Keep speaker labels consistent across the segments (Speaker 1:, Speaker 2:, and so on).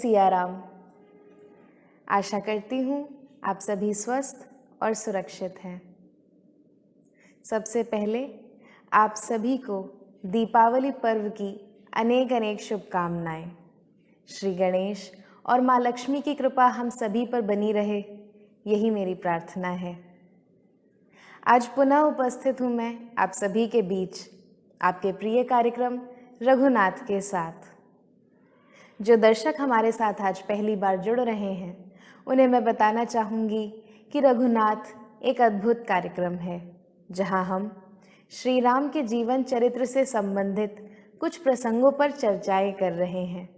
Speaker 1: सियाराम। आशा करती हूँ आप सभी स्वस्थ और सुरक्षित हैं। सबसे पहले आप सभी को दीपावली पर्व की अनेक अनेक शुभकामनाएं। श्री गणेश और माँ लक्ष्मी की कृपा हम सभी पर बनी रहे, यही मेरी प्रार्थना है। आज पुनः उपस्थित हूँ मैं आप सभी के बीच आपके प्रिय कार्यक्रम रघुनाथ के साथ। जो दर्शक हमारे साथ आज पहली बार जुड़ रहे हैं उन्हें मैं बताना चाहूँगी कि रघुनाथ एक अद्भुत कार्यक्रम है जहाँ हम श्री राम के जीवन चरित्र से संबंधित कुछ प्रसंगों पर चर्चाएं कर रहे हैं।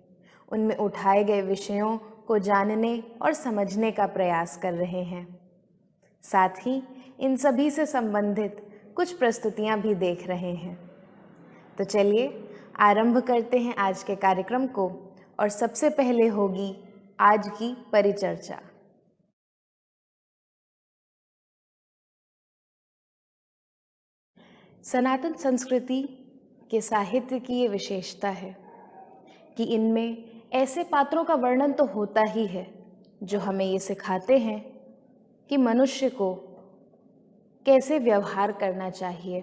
Speaker 1: उनमें उठाए गए विषयों को जानने और समझने का प्रयास कर रहे हैं। साथ ही इन सभी से संबंधित कुछ प्रस्तुतियां भी देख रहे हैं। तो चलिए आरंभ करते हैं आज के कार्यक्रम को और सबसे पहले होगी आज की परिचर्चा। सनातन संस्कृति के साहित्य की ये विशेषता है कि इनमें ऐसे पात्रों का वर्णन तो होता ही है जो हमें ये सिखाते हैं कि मनुष्य को कैसे व्यवहार करना चाहिए,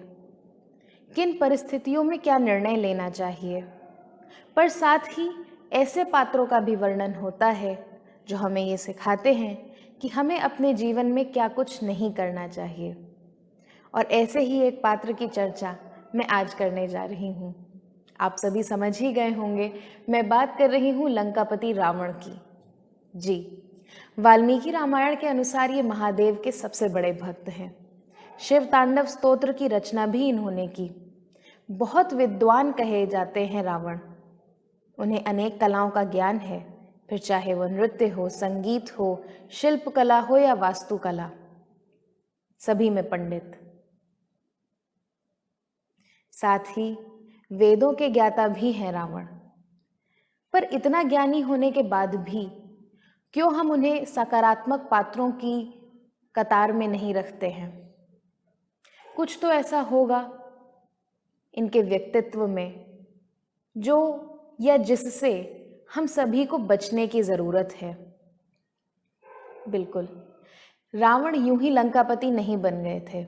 Speaker 1: किन परिस्थितियों में क्या निर्णय लेना चाहिए। पर साथ ही ऐसे पात्रों का भी वर्णन होता है जो हमें ये सिखाते हैं कि हमें अपने जीवन में क्या कुछ नहीं करना चाहिए। और ऐसे ही एक पात्र की चर्चा मैं आज करने जा रही हूँ। आप सभी समझ ही गए होंगे, मैं बात कर रही हूँ लंकापति रावण की। जी, वाल्मीकि रामायण के अनुसार ये महादेव के सबसे बड़े भक्त हैं। शिव तांडव स्तोत्र की रचना भी इन्होंने की। बहुत विद्वान कहे जाते हैं रावण। उन्हें अनेक कलाओं का ज्ञान है, फिर चाहे वो नृत्य हो, संगीत हो, शिल्प कला हो या वास्तुकला, सभी में पंडित। साथ ही वेदों के ज्ञाता भी हैं रावण। पर इतना ज्ञानी होने के बाद भी क्यों हम उन्हें सकारात्मक पात्रों की कतार में नहीं रखते हैं? कुछ तो ऐसा होगा इनके व्यक्तित्व में जो या जिससे हम सभी को बचने की जरूरत है। बिल्कुल, रावण यूं ही लंकापति नहीं बन गए थे।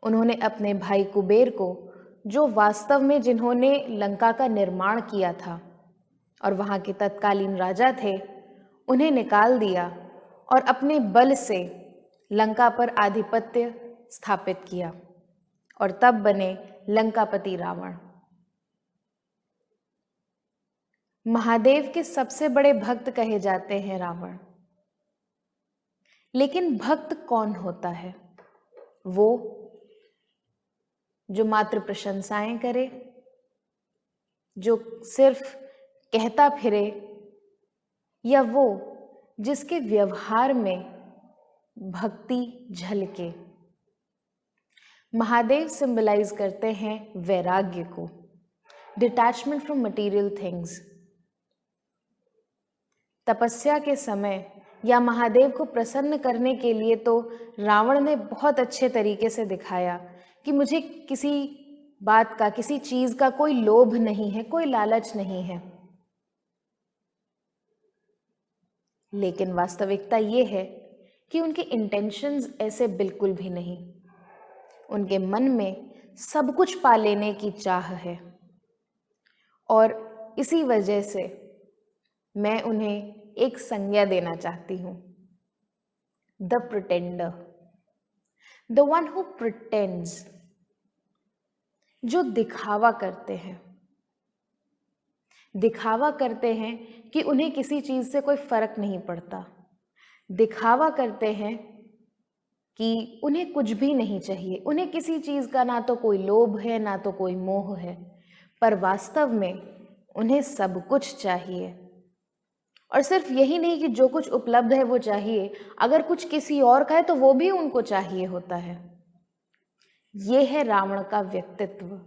Speaker 1: उन्होंने अपने भाई कुबेर को, जो वास्तव में जिन्होंने लंका का निर्माण किया था और वहां के तत्कालीन राजा थे, उन्हें निकाल दिया और अपने बल से लंका पर आधिपत्य स्थापित किया और तब बने लंकापति रावण। महादेव के सबसे बड़े भक्त कहे जाते हैं रावण। लेकिन भक्त कौन होता है? वो जो मात्र प्रशंसाएं करे, जो सिर्फ कहता फिरे, या वो जिसके व्यवहार में भक्ति झलके? महादेव सिंबलाइज करते हैं वैराग्य को, डिटैचमेंट फ्रॉम मटेरियल थिंग्स। तपस्या के समय या महादेव को प्रसन्न करने के लिए तो रावण ने बहुत अच्छे तरीके से दिखाया कि मुझे किसी बात का, किसी चीज का कोई लोभ नहीं है, कोई लालच नहीं है। लेकिन वास्तविकता ये है कि उनके इंटेंशंस ऐसे बिल्कुल भी नहीं। उनके मन में सब कुछ पा लेने की चाह है और इसी वजह से मैं उन्हें एक संज्ञा देना चाहती हूँ, the pretender, the one who pretends, जो दिखावा करते हैं। दिखावा करते हैं कि उन्हें किसी चीज से कोई फर्क नहीं पड़ता। दिखावा करते हैं कि उन्हें कुछ भी नहीं चाहिए, उन्हें किसी चीज का ना तो कोई लोभ है ना तो कोई मोह है, पर वास्तव में उन्हें सब कुछ चाहिए। और सिर्फ यही नहीं कि जो कुछ उपलब्ध है वो चाहिए, अगर कुछ किसी और का है तो वो भी उनको चाहिए होता है। ये है रावण का व्यक्तित्व।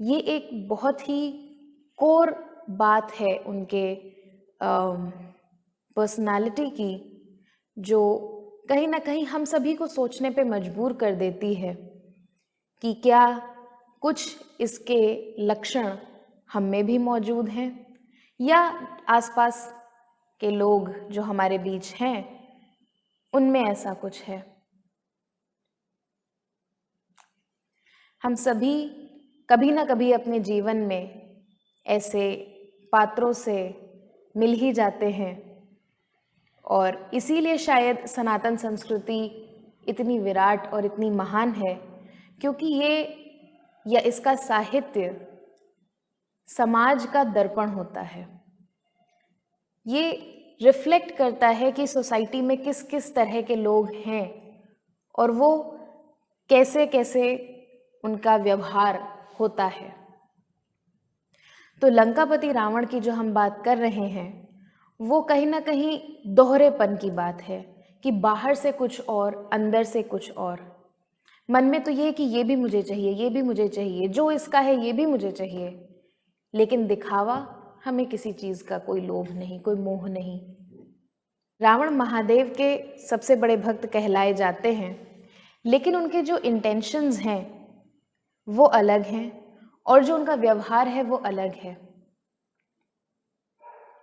Speaker 1: ये एक बहुत ही कोर बात है उनके पर्सनालिटी की, जो कहीं ना कहीं हम सभी को सोचने पे मजबूर कर देती है कि क्या कुछ इसके लक्षण हम में भी मौजूद हैं, या आसपास के लोग जो हमारे बीच हैं उनमें ऐसा कुछ है। हम सभी कभी ना कभी अपने जीवन में ऐसे पात्रों से मिल ही जाते हैं और इसीलिए शायद सनातन संस्कृति इतनी विराट और इतनी महान है, क्योंकि ये या इसका साहित्य समाज का दर्पण होता है। ये रिफ्लेक्ट करता है कि सोसाइटी में किस किस तरह के लोग हैं और वो कैसे कैसे उनका व्यवहार होता है। तो लंकापति रावण की जो हम बात कर रहे हैं वो कहीं ना कहीं दोहरेपन की बात है कि बाहर से कुछ और अंदर से कुछ और। मन में तो ये कि ये भी मुझे चाहिए, ये भी मुझे चाहिए, जो इसका है ये भी मुझे चाहिए, लेकिन दिखावा, हमें किसी चीज़ का कोई लोभ नहीं, कोई मोह नहीं। रावण महादेव के सबसे बड़े भक्त कहलाए जाते हैं, लेकिन उनके जो इंटेंशंस हैं वो अलग हैं और जो उनका व्यवहार है वो अलग है।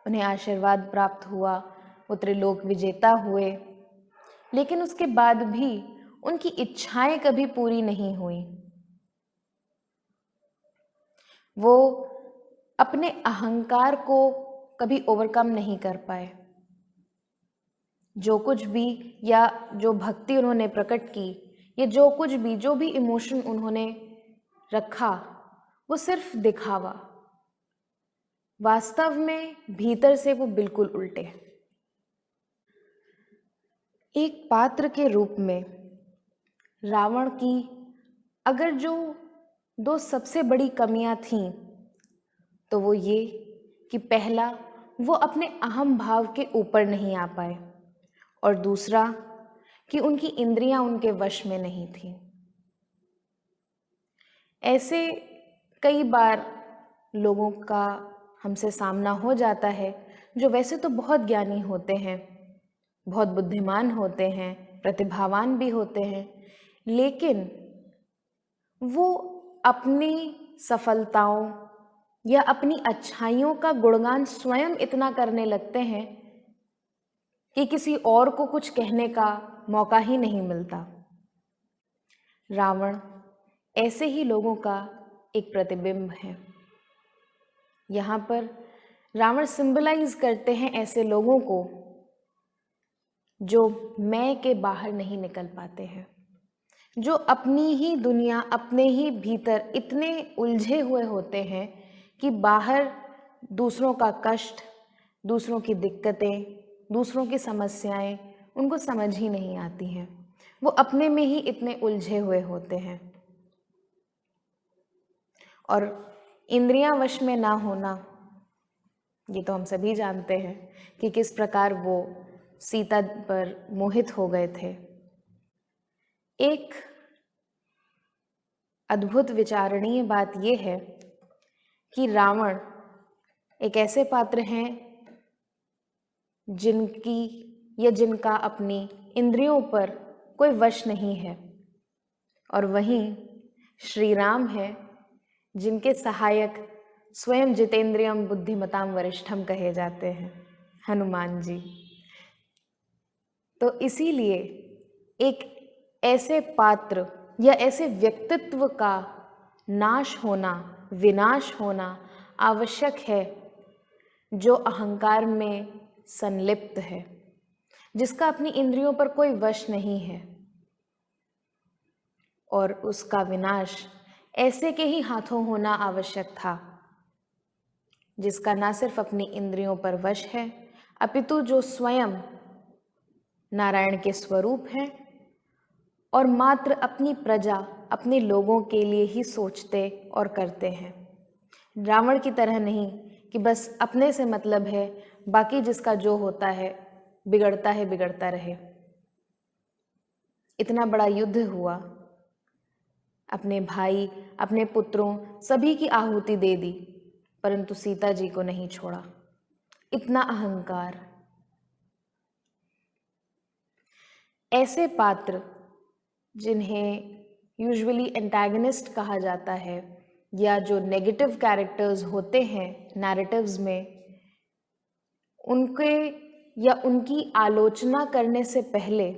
Speaker 1: उन्हें आशीर्वाद प्राप्त हुआ, वो त्रिलोक विजेता हुए, लेकिन उसके बाद भी उनकी इच्छाएं कभी पूरी नहीं हुई। वो अपने अहंकार को कभी ओवरकम नहीं कर पाए। जो कुछ भी या जो भक्ति उन्होंने प्रकट की या जो कुछ भी जो भी इमोशन उन्होंने रखा वो सिर्फ दिखावा, वास्तव में भीतर से वो बिल्कुल उल्टे। एक पात्र के रूप में रावण की अगर जो दो सबसे बड़ी कमियां थीं तो वो ये कि पहला, वो अपने अहम भाव के ऊपर नहीं आ पाए और दूसरा कि उनकी इंद्रियां उनके वश में नहीं थी। ऐसे कई बार लोगों का हमसे सामना हो जाता है जो वैसे तो बहुत ज्ञानी होते हैं, बहुत बुद्धिमान होते हैं, प्रतिभावान भी होते हैं, लेकिन वो अपनी सफलताओं या अपनी अच्छाइयों का गुणगान स्वयं इतना करने लगते हैं कि किसी और को कुछ कहने का मौका ही नहीं मिलता। रावण ऐसे ही लोगों का एक प्रतिबिंब है। यहाँ पर रावण सिंबलाइज करते हैं ऐसे लोगों को जो मैं के बाहर नहीं निकल पाते हैं, जो अपनी ही दुनिया, अपने ही भीतर इतने उलझे हुए होते हैं कि बाहर दूसरों का कष्ट, दूसरों की दिक्कतें, दूसरों की समस्याएं उनको समझ ही नहीं आती हैं। वो अपने में ही इतने उलझे हुए होते हैं। और इंद्रियां वश में ना होना, ये तो हम सभी जानते हैं कि किस प्रकार वो सीता पर मोहित हो गए थे। एक अद्भुत विचारणीय बात यह है कि रावण एक ऐसे पात्र हैं जिनकी या जिनका अपनी इंद्रियों पर कोई वश नहीं है, और वहीं श्री राम है जिनके सहायक स्वयं जितेंद्रियम बुद्धिमताम वरिष्ठम कहे जाते हैं, हनुमान जी। तो इसीलिए एक ऐसे पात्र या ऐसे व्यक्तित्व का नाश होना, विनाश होना आवश्यक है जो अहंकार में संलिप्त है, जिसका अपनी इंद्रियों पर कोई वश नहीं है, और उसका विनाश ऐसे के ही हाथों होना आवश्यक था जिसका ना सिर्फ अपनी इंद्रियों पर वश है अपितु जो स्वयं नारायण के स्वरूप हैं और मात्र अपनी प्रजा, अपने लोगों के लिए ही सोचते और करते हैं। रावण की तरह नहीं कि बस अपने से मतलब है, बाकी जिसका जो होता है बिगड़ता रहे। इतना बड़ा युद्ध हुआ, अपने भाई, अपने पुत्रों सभी की आहुति दे दी, परंतु सीता जी को नहीं छोड़ा। इतना अहंकार। ऐसे पात्र जिन्हें यूजुअली एंटागनिस्ट कहा जाता है या जो नेगेटिव कैरेक्टर्स होते हैं नैरेटिव्स में, उनके या उनकी आलोचना करने से पहले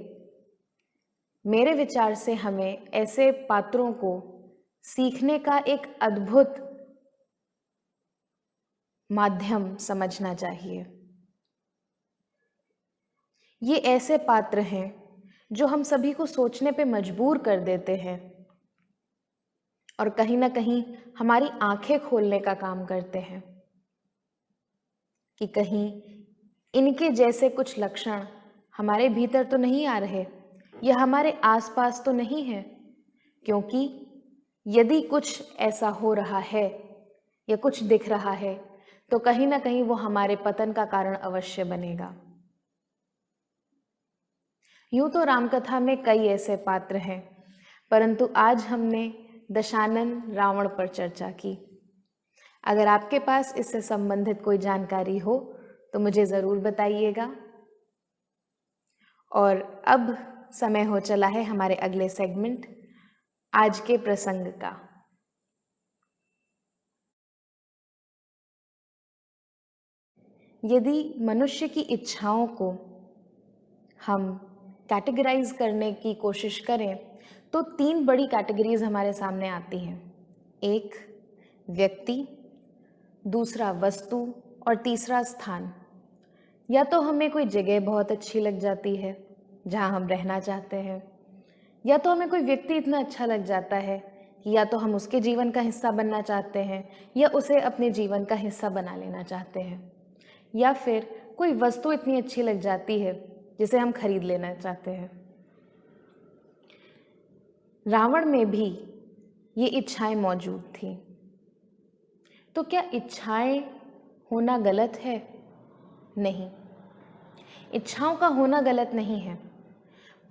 Speaker 1: मेरे विचार से हमें ऐसे पात्रों को सीखने का एक अद्भुत माध्यम समझना चाहिए। ये ऐसे पात्र हैं जो हम सभी को सोचने पे मजबूर कर देते हैं और कहीं ना कहीं हमारी आंखें खोलने का काम करते हैं कि कहीं इनके जैसे कुछ लक्षण हमारे भीतर तो नहीं आ रहे या हमारे आसपास तो नहीं है, क्योंकि यदि कुछ ऐसा हो रहा है या कुछ दिख रहा है तो कहीं ना कहीं वो हमारे पतन का कारण अवश्य बनेगा। यूं तो रामकथा में कई ऐसे पात्र हैं, परंतु आज हमने दशानन रावण पर चर्चा की। अगर आपके पास इससे संबंधित कोई जानकारी हो तो मुझे ज़रूर बताइएगा। और अब समय हो चला है हमारे अगले सेगमेंट आज के प्रसंग का। यदि मनुष्य की इच्छाओं को हम कैटेगराइज करने की कोशिश करें तो 3 बड़ी कैटेगरीज हमारे सामने आती हैं। एक व्यक्ति, दूसरा वस्तु और तीसरा स्थान। या तो हमें कोई जगह बहुत अच्छी लग जाती है जहाँ हम रहना चाहते हैं, या तो हमें कोई व्यक्ति इतना अच्छा लग जाता है कि या तो हम उसके जीवन का हिस्सा बनना चाहते हैं या उसे अपने जीवन का हिस्सा बना लेना चाहते हैं, या फिर कोई वस्तु इतनी अच्छी लग जाती है जिसे हम खरीद लेना चाहते हैं। रावण में भी ये इच्छाएं मौजूद थी। तो क्या इच्छाएं होना गलत है? नहीं, इच्छाओं का होना गलत नहीं है,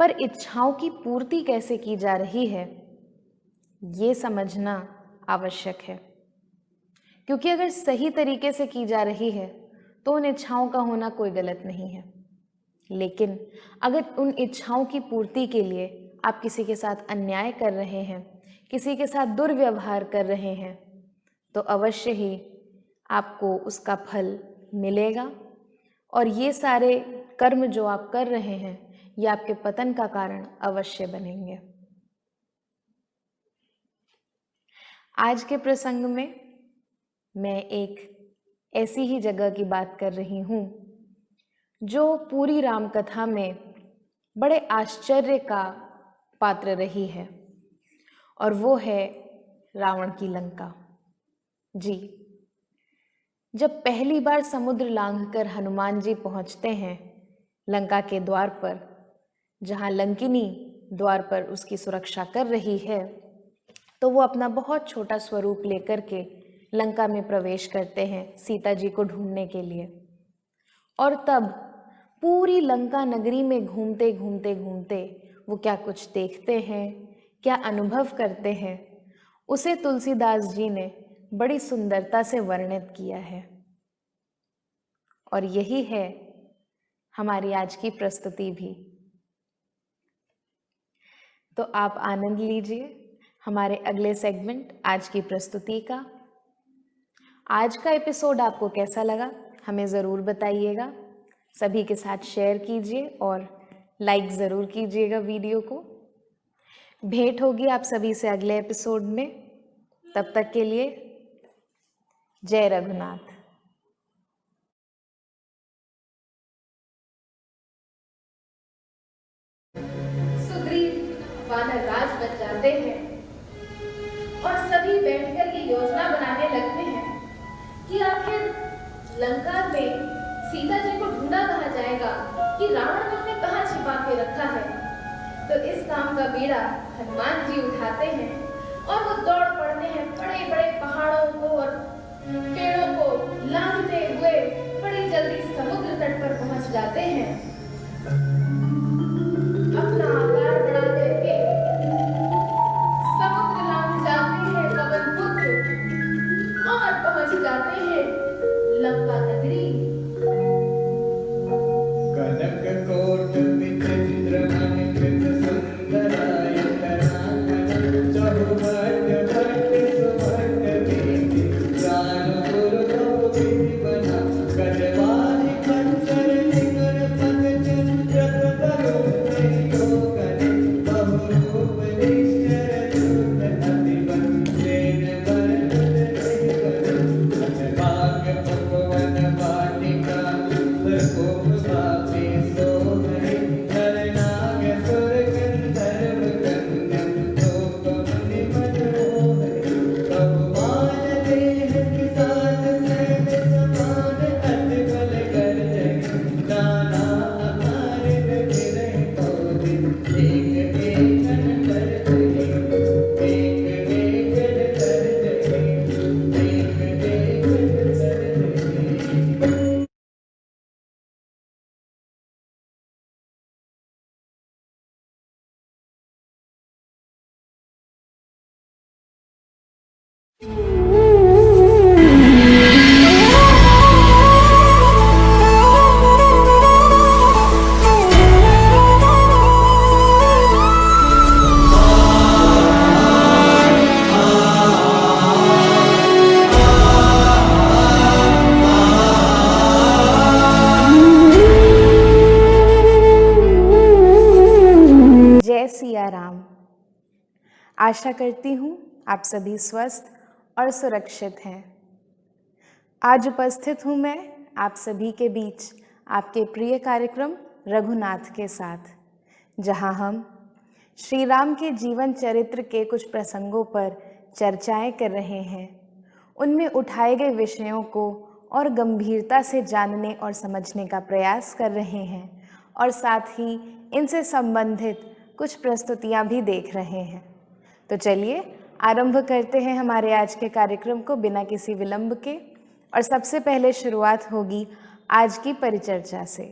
Speaker 1: पर इच्छाओं की पूर्ति कैसे की जा रही है ये समझना आवश्यक है। क्योंकि अगर सही तरीके से की जा रही है तो उन इच्छाओं का होना कोई गलत नहीं है, लेकिन अगर उन इच्छाओं की पूर्ति के लिए आप किसी के साथ अन्याय कर रहे हैं, किसी के साथ दुर्व्यवहार कर रहे हैं, तो अवश्य ही आपको उसका फल मिलेगा। और ये सारे कर्म जो आप कर रहे हैं ये आपके पतन का कारण अवश्य बनेंगे। आज के प्रसंग में मैं एक ऐसी ही जगह की बात कर रही हूँ जो पूरी रामकथा में बड़े आश्चर्य का पात्र रही है, और वो है रावण की लंका। जी, जब पहली बार समुद्र लांघकर हनुमान जी पहुंचते हैं लंका के द्वार पर, जहां लंकिनी द्वार पर उसकी सुरक्षा कर रही है, तो वो अपना बहुत छोटा स्वरूप लेकर के लंका में प्रवेश करते हैं सीता जी को ढूंढने के लिए। और तब पूरी लंका नगरी में घूमते घूमते घूमते वो क्या कुछ देखते हैं, क्या अनुभव करते हैं, उसे तुलसीदास जी ने बड़ी सुंदरता से वर्णित किया है। और यही है हमारी आज की प्रस्तुति भी। तो आप आनंद लीजिए हमारे अगले सेगमेंट आज की प्रस्तुति का। आज का एपिसोड आपको कैसा लगा हमें ज़रूर बताइएगा। सभी के साथ शेयर कीजिए और लाइक ज़रूर कीजिएगा वीडियो को। भेंट होगी आप सभी से अगले एपिसोड में। तब तक के लिए जय रघुनाथ। सुग्रीव वानर राज बन जाते हैं और सभी बैठकर ये योजना बनाने लगते हैं कि आखिर लंका में सीता जी को ढूंढा कहाँ जाएगा, कि रावण ने उन्हें कहाँ छिपा के रखा है। तो इस काम का बीड़ा हनुमान जी उठाते हैं और वो दौड़ पड़ते हैं बड़े बड़े पहाड़ों को और पेड़ों को लांघते हुए बड़ी जल्दी समुद्र तट पर पहुंच जाते हैं। अपना आकार बढ़ा करके समुद्र लांघ जाते हैं पवन पुत्र और पहुंच जाते हैं लंका नगरी।
Speaker 2: कनक कोट विचित्र मणिकृत सुंदराय करांगन चहुवट भट सुवट वीति प्राण गुरु विधि बना गजवानि
Speaker 1: जय सिया राम। आशा करती हूँ आप सभी स्वस्थ और सुरक्षित हैं। आज उपस्थित हूँ मैं आप सभी के बीच आपके प्रिय कार्यक्रम रघुनाथ के साथ, जहाँ हम श्री राम के जीवन चरित्र के कुछ प्रसंगों पर चर्चाएं कर रहे हैं। उनमें उठाए गए विषयों को और गंभीरता से जानने और समझने का प्रयास कर रहे हैं और साथ ही इनसे संबंधित कुछ प्रस्तुतियां भी देख रहे हैं। तो चलिए आरंभ करते हैं हमारे आज के कार्यक्रम को बिना किसी विलंब के। और सबसे पहले शुरुआत होगी आज की परिचर्चा से।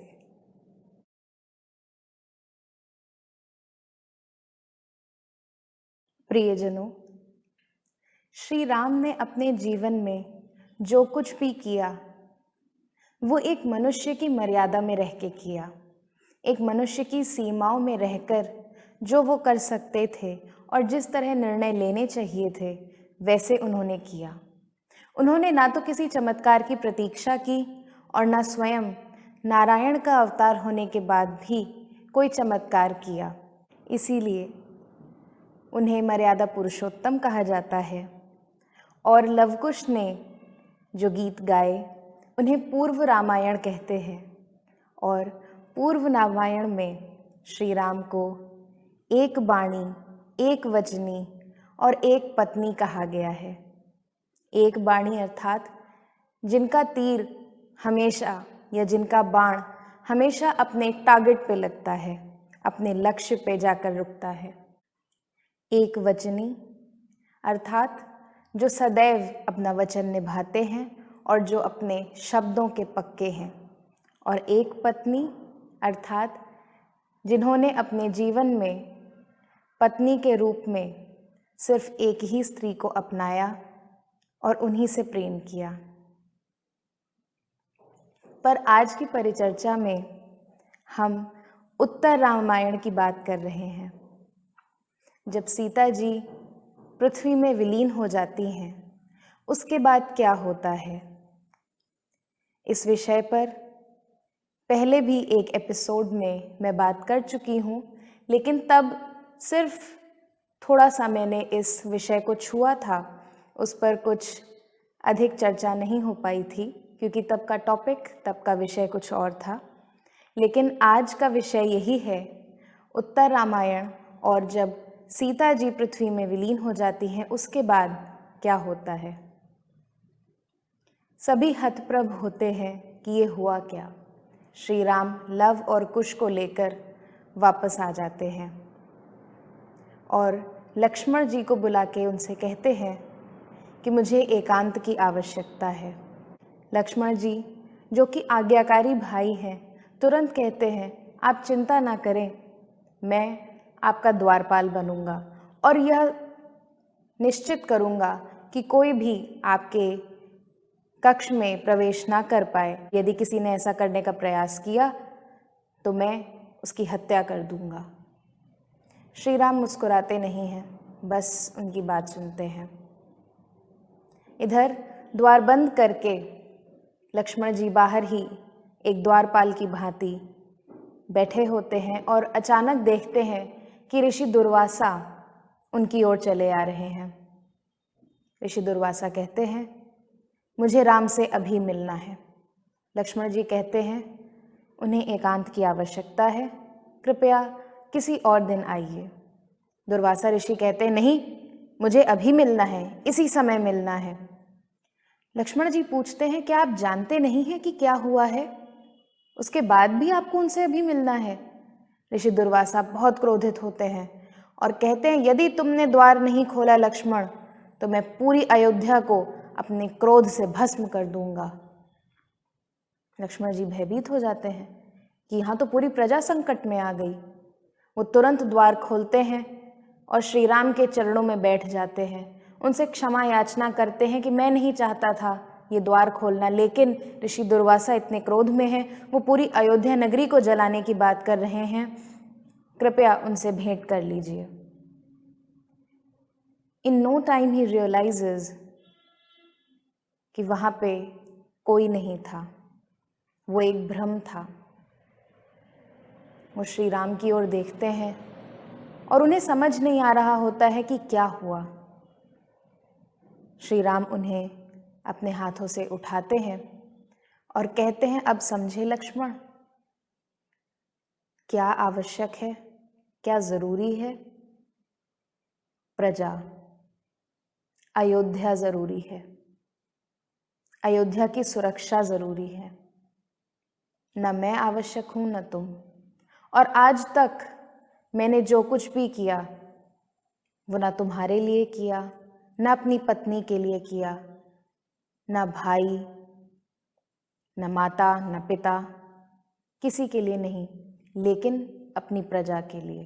Speaker 1: प्रियजनों, श्री राम ने अपने जीवन में जो कुछ भी किया वो एक मनुष्य की मर्यादा में रह के किया, एक मनुष्य की सीमाओं में रहकर जो वो कर सकते थे और जिस तरह निर्णय लेने चाहिए थे वैसे उन्होंने किया। उन्होंने ना तो किसी चमत्कार की प्रतीक्षा की और ना स्वयं नारायण का अवतार होने के बाद भी कोई चमत्कार किया। इसीलिए उन्हें मर्यादा पुरुषोत्तम कहा जाता है। और लवकुश ने जो गीत गाए उन्हें पूर्व रामायण कहते हैं। और पूर्व रामायण में श्री राम को एक बाणी, एक वचनी और एक पत्नी कहा गया है। एक बाणी अर्थात जिनका तीर हमेशा या जिनका बाण हमेशा अपने टारगेट पे लगता है, अपने लक्ष्य पे जाकर रुकता है। एक वचनी अर्थात जो सदैव अपना वचन निभाते हैं और जो अपने शब्दों के पक्के हैं। और एक पत्नी अर्थात जिन्होंने अपने जीवन में पत्नी के रूप में सिर्फ एक ही स्त्री को अपनाया और उन्हीं से प्रेम किया। पर आज की परिचर्चा में हम उत्तर रामायण की बात कर रहे हैं। जब सीता जी पृथ्वी में विलीन हो जाती हैं, उसके बाद क्या होता है, इस विषय पर पहले भी एक एपिसोड में मैं बात कर चुकी हूँ, लेकिन तब सिर्फ थोड़ा सा मैंने इस विषय को छुआ था, उस पर कुछ अधिक चर्चा नहीं हो पाई थी क्योंकि तब का टॉपिक, तब का विषय कुछ और था। लेकिन आज का विषय यही है, उत्तर रामायण, और जब सीता जी पृथ्वी में विलीन हो जाती हैं उसके बाद क्या होता है। सभी हतप्रभ होते हैं कि ये हुआ क्या। श्री राम लव और कुश को लेकर वापस आ जाते हैं और लक्ष्मण जी को बुला के उनसे कहते हैं कि मुझे एकांत की आवश्यकता है। लक्ष्मण जी जो कि आज्ञाकारी भाई हैं, तुरंत कहते हैं आप चिंता ना करें, मैं आपका द्वारपाल बनूंगा और यह निश्चित करूंगा कि कोई भी आपके कक्ष में प्रवेश ना कर पाए। यदि किसी ने ऐसा करने का प्रयास किया तो मैं उसकी हत्या कर दूंगा। श्री राम मुस्कुराते नहीं हैं, बस उनकी बात सुनते हैं। इधर द्वार बंद करके लक्ष्मण जी बाहर ही एक द्वारपाल की भांति बैठे होते हैं और अचानक देखते हैं कि ऋषि दुर्वासा उनकी ओर चले आ रहे हैं। ऋषि दुर्वासा कहते हैं मुझे राम से अभी मिलना है। लक्ष्मण जी कहते हैं उन्हें एकांत की आवश्यकता है, कृपया किसी और दिन आइए। दुर्वासा ऋषि कहते हैं नहीं, मुझे अभी मिलना है, इसी समय मिलना है। लक्ष्मण जी पूछते हैं क्या आप जानते नहीं हैं कि क्या हुआ है, उसके बाद भी आपको उनसे अभी मिलना है। ऋषि दुर्वासा बहुत क्रोधित होते हैं और कहते हैं यदि तुमने द्वार नहीं खोला लक्ष्मण, तो मैं पूरी अयोध्या को अपने क्रोध से भस्म कर दूंगा। लक्ष्मण जी भयभीत हो जाते हैं कि यहाँ तो पूरी प्रजा संकट में आ गई। वो तुरंत द्वार खोलते हैं और श्री राम के चरणों में बैठ जाते हैं उनसे क्षमा याचना करते हैं कि मैं नहीं चाहता था ये द्वार खोलना, लेकिन ऋषि दुर्वासा इतने क्रोध में हैं, वो पूरी अयोध्या नगरी को जलाने की बात कर रहे हैं, कृपया उनसे भेंट कर लीजिए। इन नो टाइम ही रियलाइजेज कि वहाँ पे कोई नहीं था, वो एक भ्रम था। वो श्री राम की ओर देखते हैं और उन्हें समझ नहीं आ रहा होता है कि क्या हुआ। श्री राम उन्हें अपने हाथों से उठाते हैं और कहते हैं, अब समझे लक्ष्मण, क्या आवश्यक है, क्या जरूरी है? प्रजा, अयोध्या जरूरी है, अयोध्या की सुरक्षा जरूरी है। न मैं आवश्यक हूं न तुम। और आज तक मैंने जो कुछ भी किया वो ना तुम्हारे लिए किया, ना अपनी पत्नी के लिए किया, ना भाई, न माता, न पिता, किसी के लिए नहीं, लेकिन अपनी प्रजा के लिए।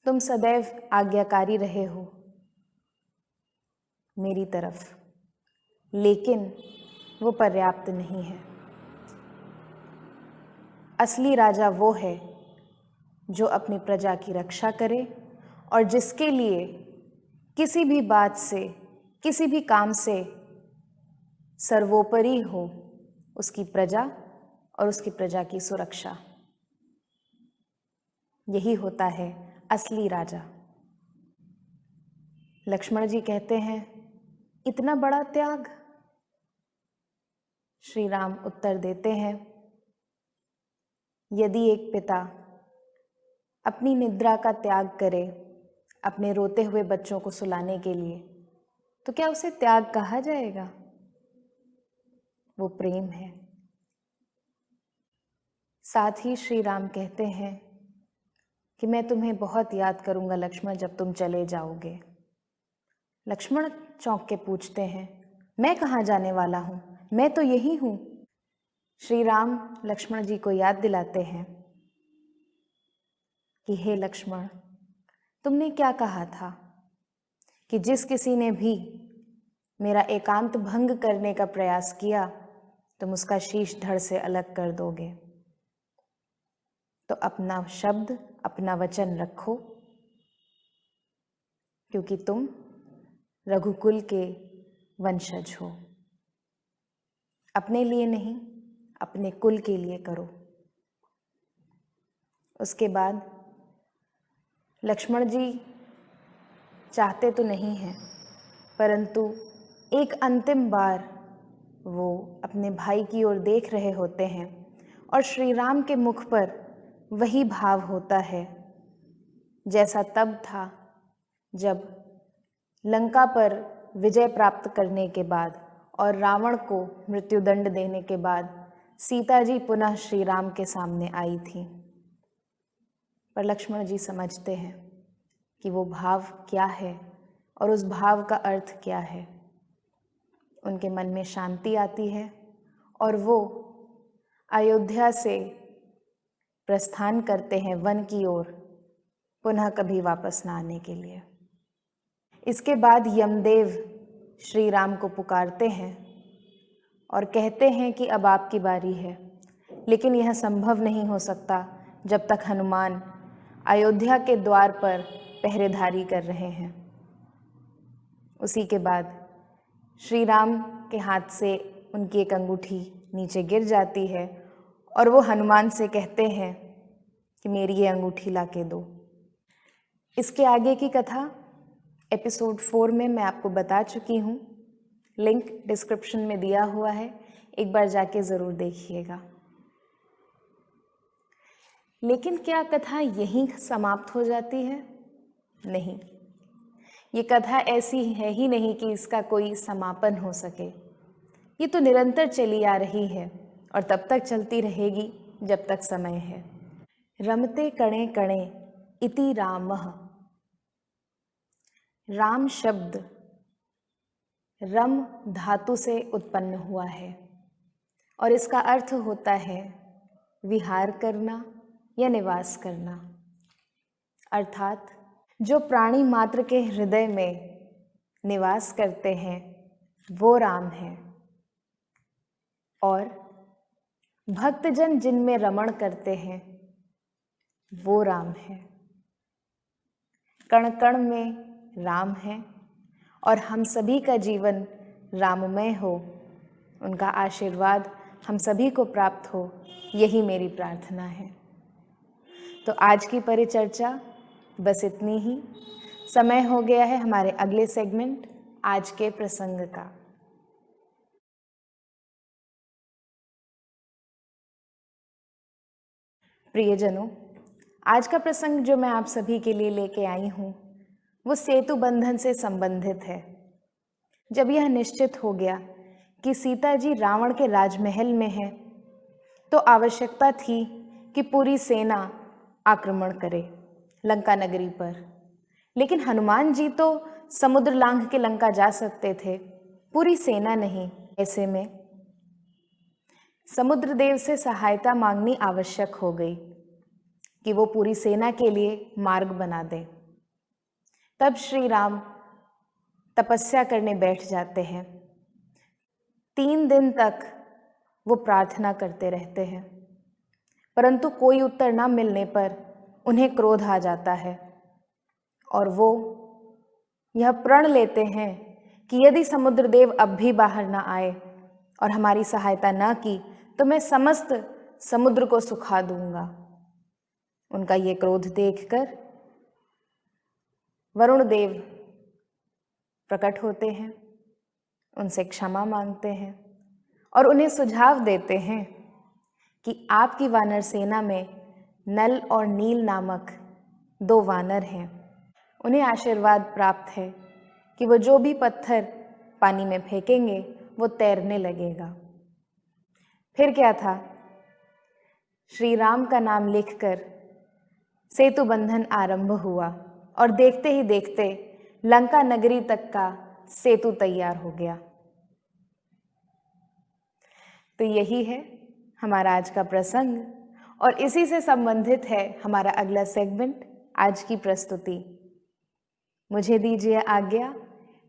Speaker 1: तुम सदैव आज्ञाकारी रहे हो मेरी तरफ, लेकिन वो पर्याप्त नहीं है। असली राजा वो है जो अपनी प्रजा की रक्षा करे और जिसके लिए किसी भी बात से, किसी भी काम से सर्वोपरि हो उसकी प्रजा और उसकी प्रजा की सुरक्षा। यही होता है असली राजा। लक्ष्मण जी कहते हैं, इतना बड़ा त्याग? श्री राम उत्तर देते हैं, यदि एक पिता अपनी निद्रा का त्याग करे अपने रोते हुए बच्चों को सुलाने के लिए, तो क्या उसे त्याग कहा जाएगा? वो प्रेम है। साथ ही श्री राम कहते हैं कि मैं तुम्हें बहुत याद करूंगा लक्ष्मण जब तुम चले जाओगे। लक्ष्मण चौंक के पूछते हैं, मैं कहाँ जाने वाला हूँ, मैं तो यही हूँ। श्री राम लक्ष्मण जी को याद दिलाते हैं कि हे लक्ष्मण, तुमने क्या कहा था कि जिस किसी ने भी मेरा एकांत भंग करने का प्रयास किया तुम उसका शीश धड़ से अलग कर दोगे। तो अपना शब्द, अपना वचन रखो, क्योंकि तुम रघुकुल के वंशज हो। अपने लिए नहीं, अपने कुल के लिए करो। उसके बाद लक्ष्मण जी चाहते तो नहीं हैं, परंतु एक अंतिम बार वो अपने भाई की ओर देख रहे होते हैं और श्री राम के मुख पर वही भाव होता है जैसा तब था जब लंका पर विजय प्राप्त करने के बाद और रावण को मृत्युदंड देने के बाद सीता जी पुनः श्री राम के सामने आई थी। पर लक्ष्मण जी समझते हैं कि वो भाव क्या है और उस भाव का अर्थ क्या है। उनके मन में शांति आती है और वो अयोध्या से प्रस्थान करते हैं वन की ओर, पुनः कभी वापस ना आने के लिए। इसके बाद यमदेव श्री राम को पुकारते हैं और कहते हैं कि अब आपकी बारी है, लेकिन यह संभव नहीं हो सकता जब तक हनुमान अयोध्या के द्वार पर पहरेदारी कर रहे हैं। उसी के बाद श्री राम के हाथ से उनकी एक अंगूठी नीचे गिर जाती है और वो हनुमान से कहते हैं कि मेरी ये अंगूठी ला के दो। इसके आगे की कथा एपिसोड 4 में मैं आपको बता चुकी हूँ, लिंक डिस्क्रिप्शन में दिया हुआ है, एक बार जाके ज़रूर देखिएगा। लेकिन क्या कथा यहीं समाप्त हो जाती है? नहीं, ये कथा ऐसी है ही नहीं कि इसका कोई समापन हो सके। ये तो निरंतर चली आ रही है और तब तक चलती रहेगी जब तक समय है। रमते कणे कणे इति रामः। राम शब्द रम धातु से उत्पन्न हुआ है और इसका अर्थ होता है विहार करना या निवास करना, अर्थात जो प्राणी मात्र के हृदय में निवास करते हैं वो राम हैं, और भक्तजन जिनमें रमण करते हैं वो राम है। कण कण में राम है और हम सभी का जीवन राममय हो, उनका आशीर्वाद हम सभी को प्राप्त हो, यही मेरी प्रार्थना है। तो आज की परिचर्चा बस इतनी ही। समय हो गया है हमारे अगले सेगमेंट आज के प्रसंग का। प्रियजनों, आज का प्रसंग जो मैं आप सभी के लिए लेके आई हूँ वो सेतु बंधन से संबंधित है। जब यह निश्चित हो गया कि सीता जी रावण के राजमहल में हैं, तो आवश्यकता थी कि पूरी सेना आक्रमण करे लंका नगरी पर। लेकिन हनुमान जी तो समुद्र लांघ के लंका जा सकते थे, पूरी सेना नहीं। ऐसे में समुद्र देव से सहायता मांगनी आवश्यक हो गई कि वो पूरी सेना के लिए मार्ग बना दे। तब श्री राम तपस्या करने बैठ जाते हैं। 3 दिन तक वो प्रार्थना करते रहते हैं, परंतु कोई उत्तर न मिलने पर उन्हें क्रोध आ जाता है और वो यह प्रण लेते हैं कि यदि समुद्र देव अब भी बाहर ना आए और हमारी सहायता ना की तो मैं समस्त समुद्र को सुखा दूंगा। उनका ये क्रोध देखकर वरुण देव प्रकट होते हैं, उनसे क्षमा मांगते हैं और उन्हें सुझाव देते हैं कि आपकी वानर सेना में नल और नील नामक 2 वानर हैं। उन्हें आशीर्वाद प्राप्त है कि वो जो भी पत्थर पानी में फेंकेंगे वो तैरने लगेगा। फिर क्या था, श्री राम का नाम लिखकर सेतु बंधन आरंभ हुआ और देखते ही देखते लंका नगरी तक का सेतु तैयार हो गया। तो यही है हमारा आज का प्रसंग और इसी से संबंधित है हमारा अगला सेगमेंट आज की प्रस्तुति। मुझे दीजिए आज्ञा,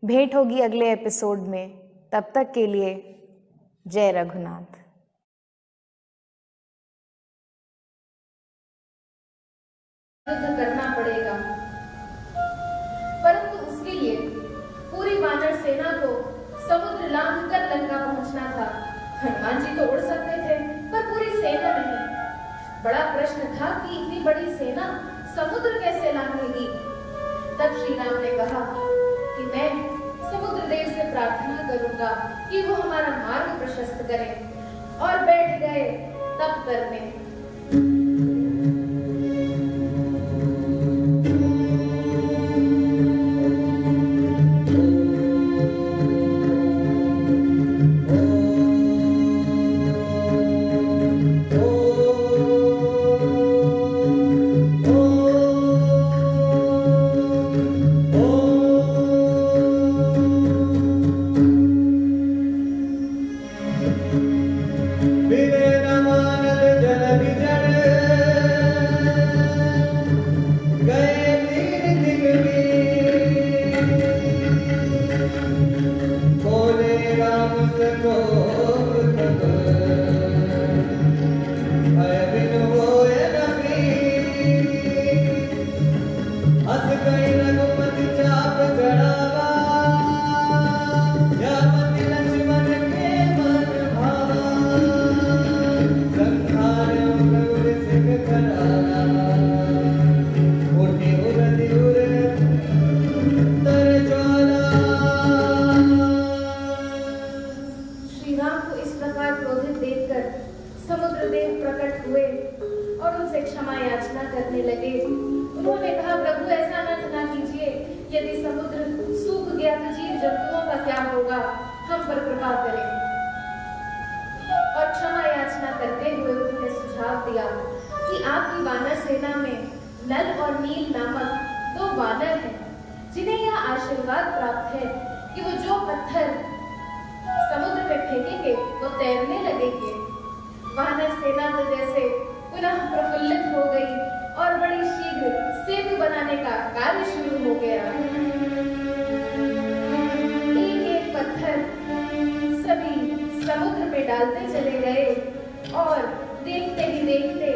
Speaker 1: भेंट होगी अगले एपिसोड में। तब तक के लिए जय रघुनाथ।
Speaker 3: युद्ध करना पड़ेगा, परंतु उसके लिए पूरी वानर सेना को समुद्र लांघ कर लंका पहुंचना था। हनुमान जी तो उड़ सकते थे पर पूरी सेना नहीं। बड़ा प्रश्न था कि इतनी बड़ी सेना समुद्र कैसे लांघेगी। तब श्री राम ने कहा कि मैं समुद्र देव से प्रार्थना करूंगा कि वो हमारा मार्ग प्रशस्त करें, और बैठ गए तप करने। पुनः प्रफुल्लित हो गई और बड़ी शीघ्र सेतु बनाने का कार्य शुरू गया। एक एक पत्थर सभी समुद्र में डालते चले गए और देखते ही देखते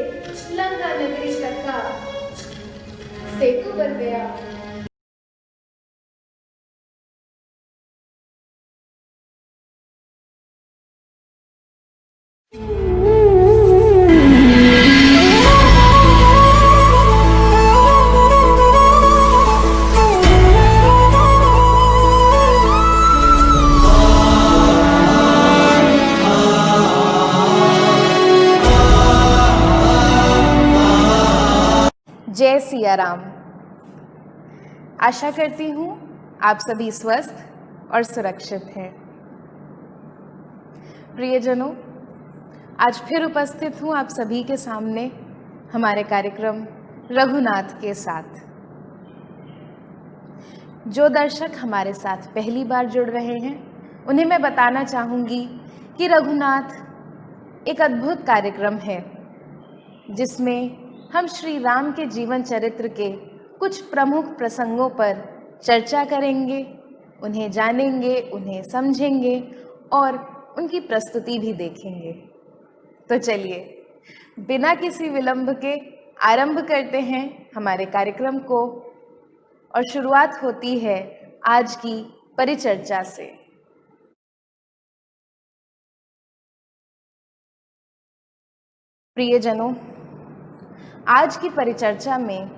Speaker 3: लंका नगरी तक का सेतु बन गया।
Speaker 1: जय सिया राम। आशा करती हूँ आप सभी स्वस्थ और सुरक्षित हैं। प्रियजनों, आज फिर उपस्थित हूँ आप सभी के सामने हमारे कार्यक्रम रघुनाथ के साथ। जो दर्शक हमारे साथ पहली बार जुड़ रहे हैं उन्हें मैं बताना चाहूँगी कि रघुनाथ एक अद्भुत कार्यक्रम है जिसमें हम श्री राम के जीवन चरित्र के कुछ प्रमुख प्रसंगों पर चर्चा करेंगे, उन्हें जानेंगे, उन्हें समझेंगे और उनकी प्रस्तुति भी देखेंगे। तो चलिए बिना किसी विलंब के आरंभ करते हैं हमारे कार्यक्रम को और शुरुआत होती है आज की परिचर्चा से। प्रियजनों, आज की परिचर्चा में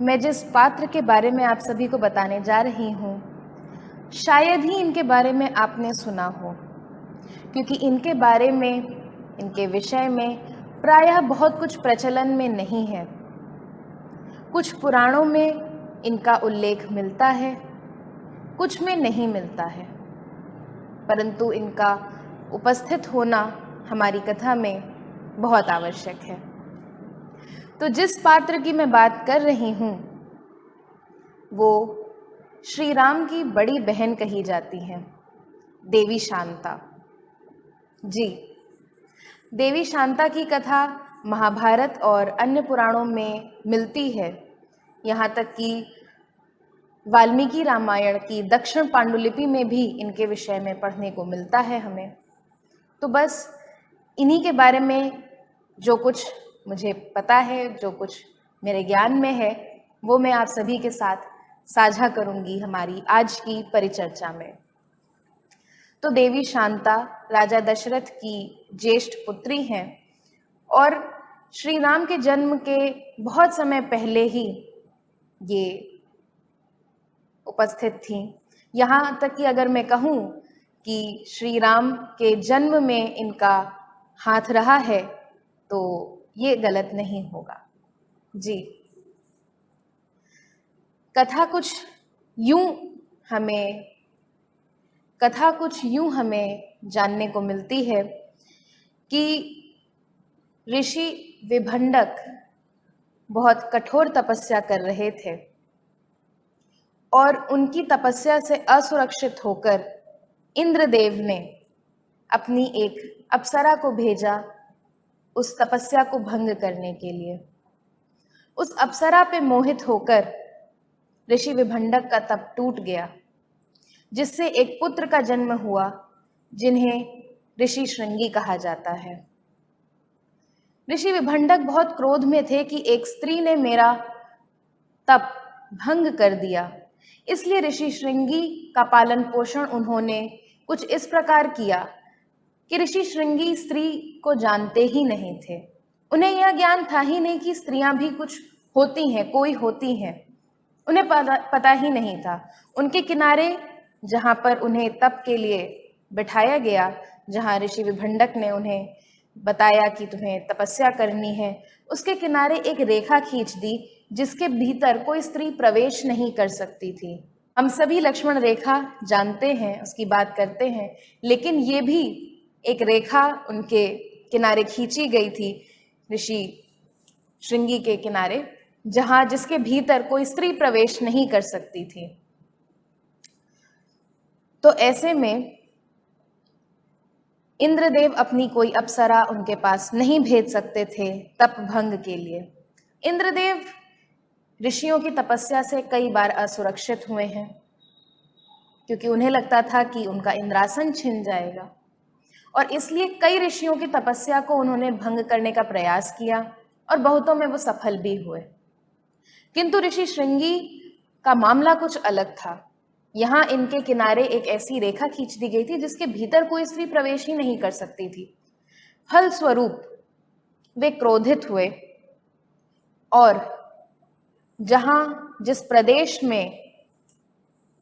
Speaker 1: मैं जिस पात्र के बारे में आप सभी को बताने जा रही हूँ शायद ही इनके बारे में आपने सुना हो, क्योंकि इनके बारे में, इनके विषय में प्रायः बहुत कुछ प्रचलन में नहीं है। कुछ पुराणों में इनका उल्लेख मिलता है, कुछ में नहीं मिलता है, परंतु इनका उपस्थित होना हमारी कथा में बहुत आवश्यक है। तो जिस पात्र की मैं बात कर रही हूँ वो श्री राम की बड़ी बहन कही जाती हैं, देवी शांता। जी, देवी शांता की कथा महाभारत और अन्य पुराणों में मिलती है। यहाँ तक कि वाल्मीकि रामायण की दक्षिण पांडुलिपि में भी इनके विषय में पढ़ने को मिलता है हमें। तो बस इन्हीं के बारे में जो कुछ मुझे पता है, जो कुछ मेरे ज्ञान में है, वो मैं आप सभी के साथ साझा करूंगी हमारी आज की परिचर्चा में। तो देवी शांता राजा दशरथ की ज्येष्ठ पुत्री हैं और श्री राम के जन्म के बहुत समय पहले ही ये उपस्थित थीं। यहाँ तक कि अगर मैं कहूँ कि श्री राम के जन्म में इनका हाथ रहा है तो ये गलत नहीं होगा। जी, कथा कुछ यूं हमें जानने को मिलती है कि ऋषि विभंडक बहुत कठोर तपस्या कर रहे थे और उनकी तपस्या से असुरक्षित होकर इंद्रदेव ने अपनी एक अप्सरा को भेजा उस तपस्या को भंग करने के लिए। उस अप्सरा पे मोहित होकर ऋषि विभंडक का तप टूट गया, जिससे एक पुत्र का जन्म हुआ जिन्हें ऋषि श्रृंगी कहा जाता है। ऋषि विभंडक बहुत क्रोध में थे कि एक स्त्री ने मेरा तप भंग कर दिया, इसलिए ऋषि श्रृंगी का पालन पोषण उन्होंने कुछ इस प्रकार किया कि ऋषि श्रृंगी स्त्री को जानते ही नहीं थे। उन्हें यह ज्ञान था ही नहीं कि स्त्रियां भी कुछ होती हैं, कोई होती हैं, उन्हें पता ही नहीं था। उनके किनारे जहाँ पर उन्हें तप के लिए बिठाया गया, जहाँ ऋषि विभंडक ने उन्हें बताया कि तुम्हें तपस्या करनी है, उसके किनारे एक रेखा खींच दी जिसके भीतर कोई स्त्री प्रवेश नहीं कर सकती थी। हम सभी लक्ष्मण रेखा जानते हैं, उसकी बात करते हैं, लेकिन ये भी एक रेखा उनके किनारे खींची गई थी ऋषि श्रृंगी के किनारे, जिसके भीतर कोई स्त्री प्रवेश नहीं कर सकती थी। तो ऐसे में इंद्रदेव अपनी कोई अप्सरा उनके पास नहीं भेज सकते थे तप भंग के लिए। इंद्रदेव ऋषियों की तपस्या से कई बार असुरक्षित हुए हैं, क्योंकि उन्हें लगता था कि उनका इंद्रासन छिन जाएगा, और इसलिए कई ऋषियों की तपस्या को उन्होंने भंग करने का प्रयास किया और बहुतों में वो सफल भी हुए। किंतु ऋषि श्रृंगी का मामला कुछ अलग था। यहाँ इनके किनारे एक ऐसी रेखा खींच दी गई थी जिसके भीतर कोई स्त्री प्रवेश ही नहीं कर सकती थी। फलस्वरूप वे क्रोधित हुए और जिस प्रदेश में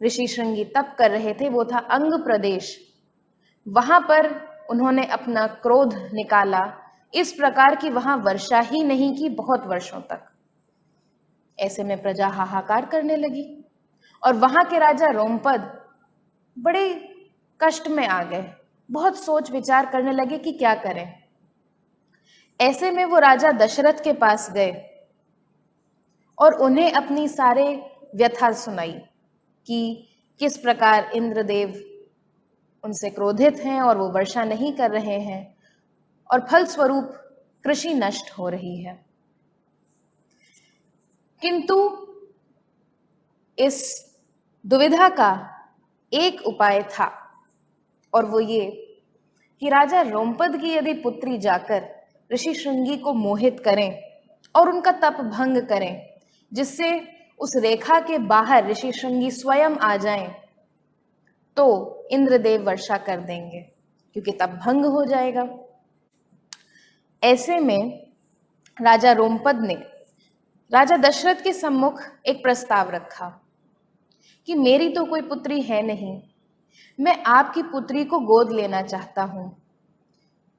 Speaker 1: ऋषि श्रृंगी तप कर रहे थे वो था अंग प्रदेश। वहां पर उन्होंने अपना क्रोध निकाला इस प्रकार की वहां वर्षा ही नहीं की बहुत वर्षों तक। ऐसे में प्रजा हाहाकार करने लगी और वहां के राजा रोमपद बड़े कष्ट में आ गए, बहुत सोच विचार करने लगे कि क्या करें। ऐसे में वो राजा दशरथ के पास गए और उन्हें अपनी सारे व्यथा सुनाई कि किस प्रकार इंद्रदेव उनसे क्रोधित हैं और वो वर्षा नहीं कर रहे हैं और फलस्वरूप कृषि नष्ट हो रही है। किंतु इस दुविधा का एक उपाय था और वो ये कि राजा रोमपद की यदि पुत्री जाकर ऋषि श्रृंगी को मोहित करें और उनका तप भंग करें, जिससे उस रेखा के बाहर ऋषि श्रृंगी स्वयं आ जाएं, तो इंद्रदेव वर्षा कर देंगे, क्योंकि तप भंग हो जाएगा। ऐसे में राजा रोमपद ने राजा दशरथ के सम्मुख एक प्रस्ताव रखा कि मेरी तो कोई पुत्री है नहीं, मैं आपकी पुत्री को गोद लेना चाहता हूं,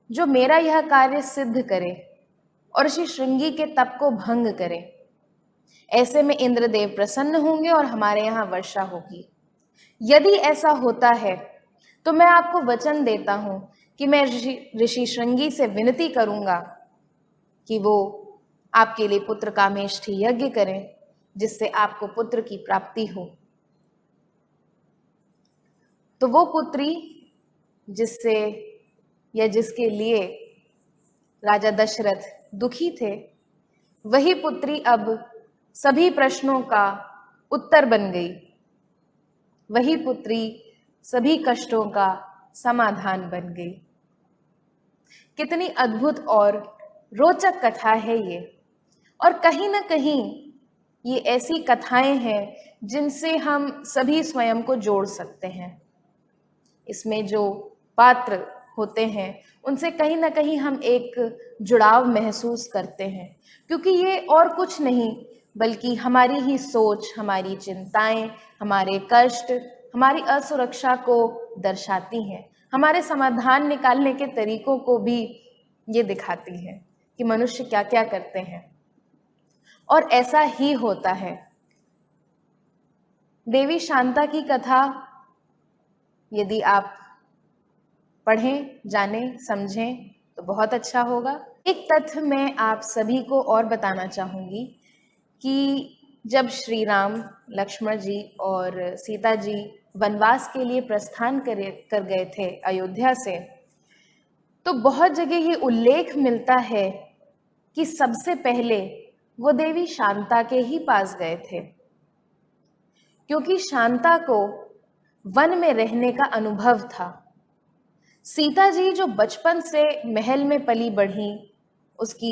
Speaker 1: जो मेरा यह कार्य सिद्ध करे और ऋषि श्रृंगी के तप को भंग करे। ऐसे में इंद्रदेव प्रसन्न होंगे और हमारे यहाँ वर्षा होगी। यदि ऐसा होता है तो मैं आपको वचन देता हूं कि मैं ऋषि श्रृंगी से विनती करूंगा कि वो आपके लिए पुत्र कामेष्ठी यज्ञ करें, जिससे आपको पुत्र की प्राप्ति हो। तो वो पुत्री जिससे या जिसके लिए राजा दशरथ दुखी थे, वही पुत्री अब सभी प्रश्नों का उत्तर बन गई। वही पुत्री सभी कष्टों का समाधान बन गई। कितनी अद्भुत और रोचक कथा है ये, और कहीं ना कहीं ये ऐसी कथाएं हैं जिनसे हम सभी स्वयं को जोड़ सकते हैं। इसमें जो पात्र होते हैं उनसे कहीं ना कहीं हम एक जुड़ाव महसूस करते हैं, क्योंकि ये और कुछ नहीं बल्कि हमारी ही सोच, हमारी चिंताएं, हमारे कष्ट, हमारी असुरक्षा को दर्शाती हैं। हमारे समाधान निकालने के तरीकों को भी ये दिखाती है कि मनुष्य क्या क्या करते हैं, और ऐसा ही होता है। देवी शांता की कथा यदि आप पढ़ें, जानें, समझें तो बहुत अच्छा होगा। एक तथ्य मैं आप सभी को और बताना चाहूँगी कि जब श्री राम, लक्ष्मण जी और सीता जी वनवास के लिए प्रस्थान कर गए थे अयोध्या से, तो बहुत जगह ये उल्लेख मिलता है कि सबसे पहले वो देवी शांता के ही पास गए थे, क्योंकि शांता को वन में रहने का अनुभव था। सीता जी जो बचपन से महल में पली बढ़ी, उसकी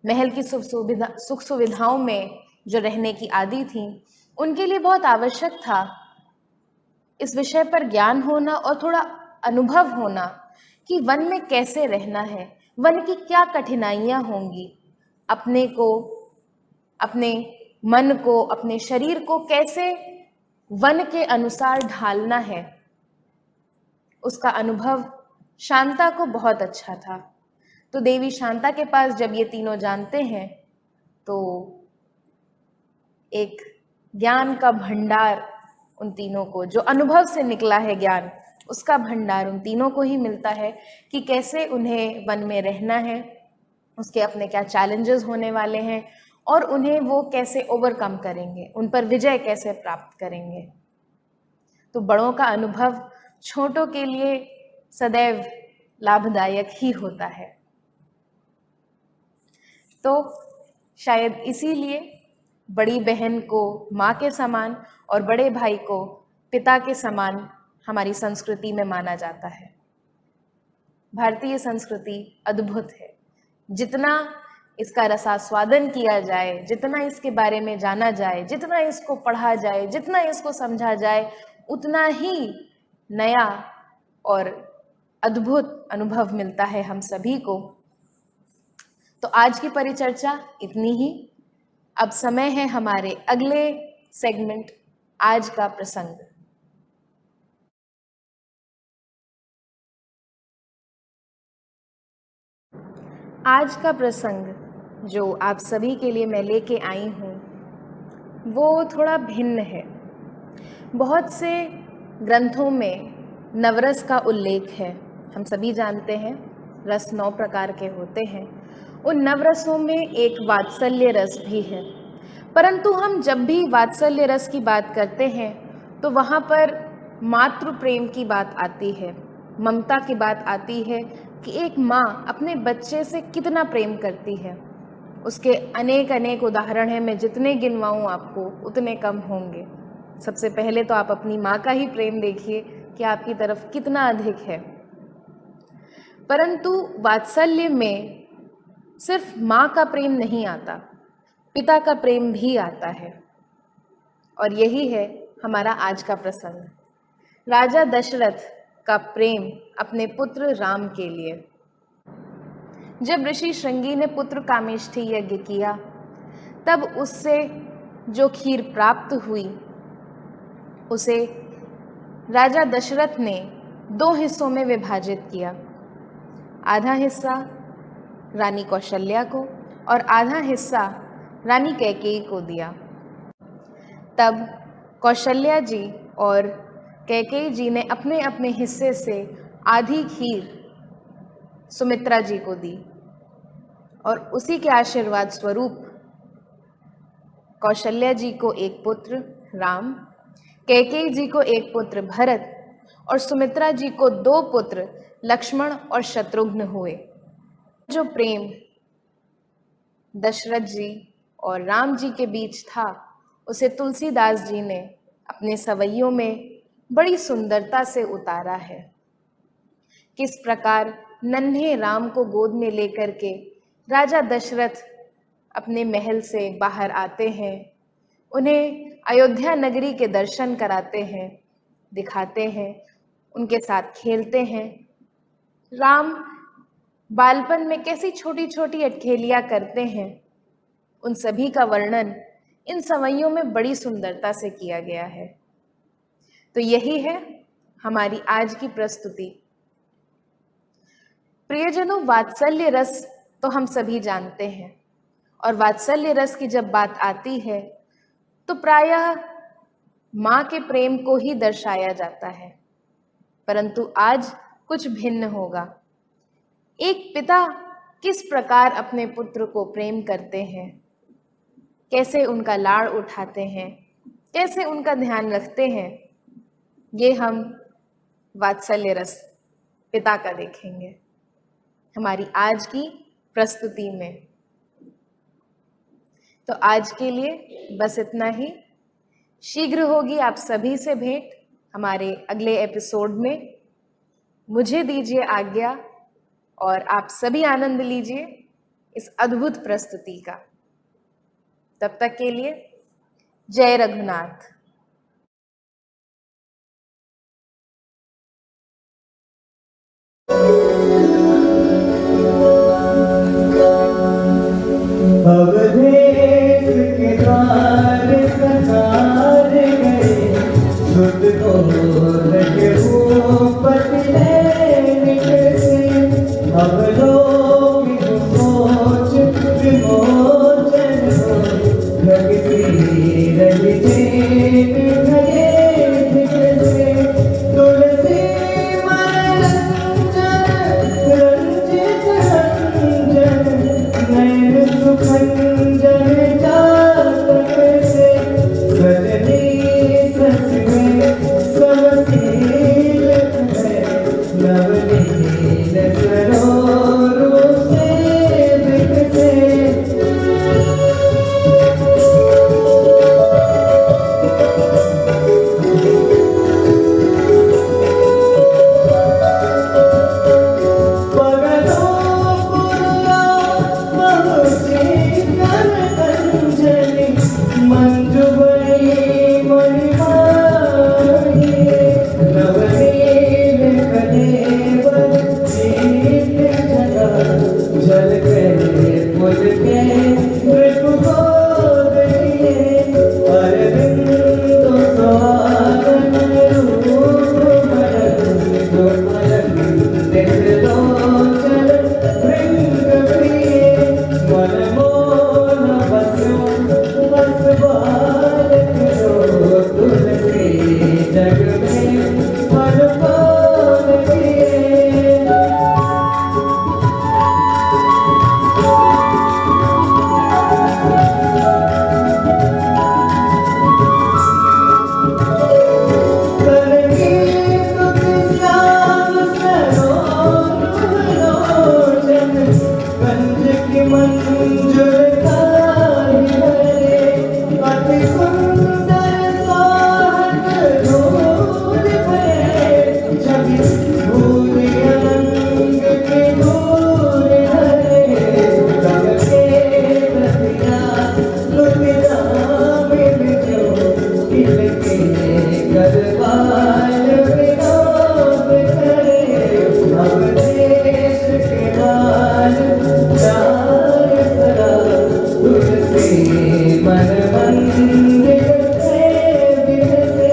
Speaker 1: महल की सुख सुविधाओं में जो रहने की आदी थी, उनके लिए बहुत आवश्यक था इस विषय पर ज्ञान होना और थोड़ा अनुभव होना कि वन में कैसे रहना है, वन की क्या कठिनाइयाँ होंगी, अपने को, अपने मन को, अपने शरीर को कैसे वन के अनुसार ढालना है। उसका अनुभव शांता को बहुत अच्छा था। तो देवी शांता के पास जब ये तीनों जानते हैं तो एक ज्ञान का भंडार उन तीनों को, जो अनुभव से निकला है ज्ञान, उसका भंडार उन तीनों को ही मिलता है कि कैसे उन्हें वन में रहना है, उसके अपने क्या चैलेंजेस होने वाले हैं और उन्हें वो कैसे ओवरकम करेंगे, उन पर विजय कैसे प्राप्त करेंगे। तो बड़ों का अनुभव छोटों के लिए सदैव लाभदायक ही होता है। तो शायद इसीलिए बड़ी बहन को माँ के समान और बड़े भाई को पिता के समान हमारी संस्कृति में माना जाता है। भारतीय संस्कृति अद्भुत है। जितना इसका रसास्वादन किया जाए, जितना इसके बारे में जाना जाए, जितना इसको पढ़ा जाए, जितना इसको समझा जाए, उतना ही नया और अद्भुत अनुभव मिलता है हम सभी को। तो आज की परिचर्चा इतनी ही। अब समय है हमारे अगले सेगमेंट, आज का प्रसंग। आज का प्रसंग जो आप सभी के लिए मैं लेके आई हूँ वो थोड़ा भिन्न है। बहुत से ग्रंथों में नवरस का उल्लेख है। हम सभी जानते हैं रस 9 प्रकार के होते हैं। उन नवरसों में एक वात्सल्य रस भी है। परंतु हम जब भी वात्सल्य रस की बात करते हैं तो वहाँ पर मातृ प्रेम की बात आती है, ममता की बात आती है कि एक माँ अपने बच्चे से कितना प्रेम करती है। उसके अनेक अनेक उदाहरण हैं। मैं जितने गिनवाऊँ आपको उतने कम होंगे। सबसे पहले तो आप अपनी माँ का ही प्रेम देखिए कि आपकी तरफ कितना अधिक है। परंतु वात्सल्य में सिर्फ माँ का प्रेम नहीं आता, पिता का प्रेम भी आता है। और यही है हमारा आज का प्रसंग, राजा दशरथ का प्रेम अपने पुत्र राम के लिए। जब ऋषि श्रृंगी ने पुत्र कामेष्ठी यज्ञ किया तब उससे जो खीर प्राप्त हुई उसे राजा दशरथ ने 2 हिस्सों में विभाजित किया। आधा हिस्सा रानी कौशल्या को और आधा हिस्सा रानी कैकेयी को दिया। तब कौशल्या जी और कैकेयी जी ने अपने अपने हिस्से से आधी खीर सुमित्रा जी को दी और उसी के आशीर्वाद स्वरूप कौशल्या जी को एक पुत्र राम, कैकेयी जी को एक पुत्र भरत और सुमित्रा जी को 2 पुत्र लक्ष्मण और शत्रुघ्न हुए। जो प्रेम दशरथ जी और राम जी के बीच था उसे तुलसीदास जी ने अपने सवैयों में बड़ी सुंदरता से उतारा है। किस प्रकार नन्हे राम को गोद में लेकर के राजा दशरथ अपने महल से बाहर आते हैं, उन्हें अयोध्या नगरी के दर्शन कराते हैं, दिखाते हैं, उनके साथ खेलते हैं। राम बालपन में कैसी छोटी छोटी अटखेलियाँ करते हैं, उन सभी का वर्णन इन सवैयों में बड़ी सुंदरता से किया गया है। तो यही है हमारी आज की प्रस्तुति। प्रियजनों, वात्सल्य रस तो हम सभी जानते हैं और वात्सल्य रस की जब बात आती है तो प्रायः माँ के प्रेम को ही दर्शाया जाता है। परंतु आज कुछ भिन्न होगा। एक पिता किस प्रकार अपने पुत्र को प्रेम करते हैं, कैसे उनका लाड़ उठाते हैं, कैसे उनका ध्यान रखते हैं, ये हम वात्सल्य रस पिता का देखेंगे हमारी आज की प्रस्तुति में। तो आज के लिए बस इतना ही। शीघ्र होगी आप सभी से भेंट हमारे अगले एपिसोड में। मुझे दीजिए आज्ञा और आप सभी आनंद लीजिए इस अद्भुत प्रस्तुति का। तब तक के लिए जय रघुनाथ।
Speaker 2: अवधेश के द्वार सखार गए, सुध को लगे पति निकले। अब लोग सोच विमोचन हो, लगती रही मन मंदिर से बिनसे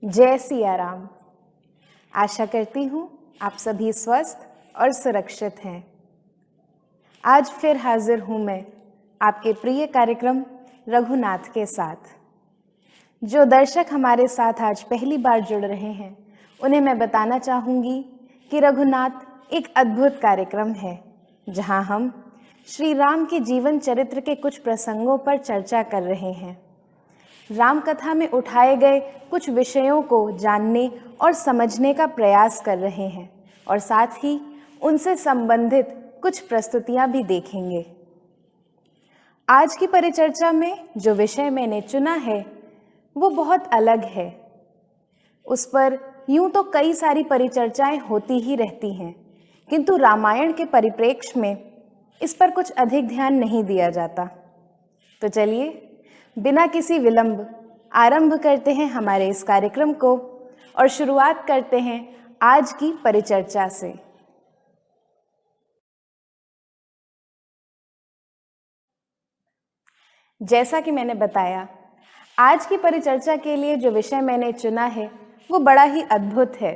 Speaker 1: जय सिया राम। आशा करती हूँ आप सभी स्वस्थ और सुरक्षित हैं। आज फिर हाजिर हूँ मैं आपके प्रिय कार्यक्रम रघुनाथ के साथ। जो दर्शक हमारे साथ आज पहली बार जुड़ रहे हैं उन्हें मैं बताना चाहूँगी कि रघुनाथ एक अद्भुत कार्यक्रम है जहाँ हम श्री राम के जीवन चरित्र के कुछ प्रसंगों पर चर्चा कर रहे हैं। राम कथा में उठाए गए कुछ विषयों को जानने और समझने का प्रयास कर रहे हैं और साथ ही उनसे संबंधित कुछ प्रस्तुतियां भी देखेंगे। आज की परिचर्चा में जो विषय मैंने चुना है वो बहुत अलग है। उस पर यूं तो कई सारी परिचर्चाएं होती ही रहती हैं, किंतु रामायण के परिप्रेक्ष्य में इस पर कुछ अधिक ध्यान नहीं दिया जाता। तो चलिए बिना किसी विलंब आरंभ करते हैं हमारे इस कार्यक्रम को और शुरुआत करते हैं आज की परिचर्चा से। जैसा कि मैंने बताया, आज की परिचर्चा के लिए जो विषय मैंने चुना है वो बड़ा ही अद्भुत है।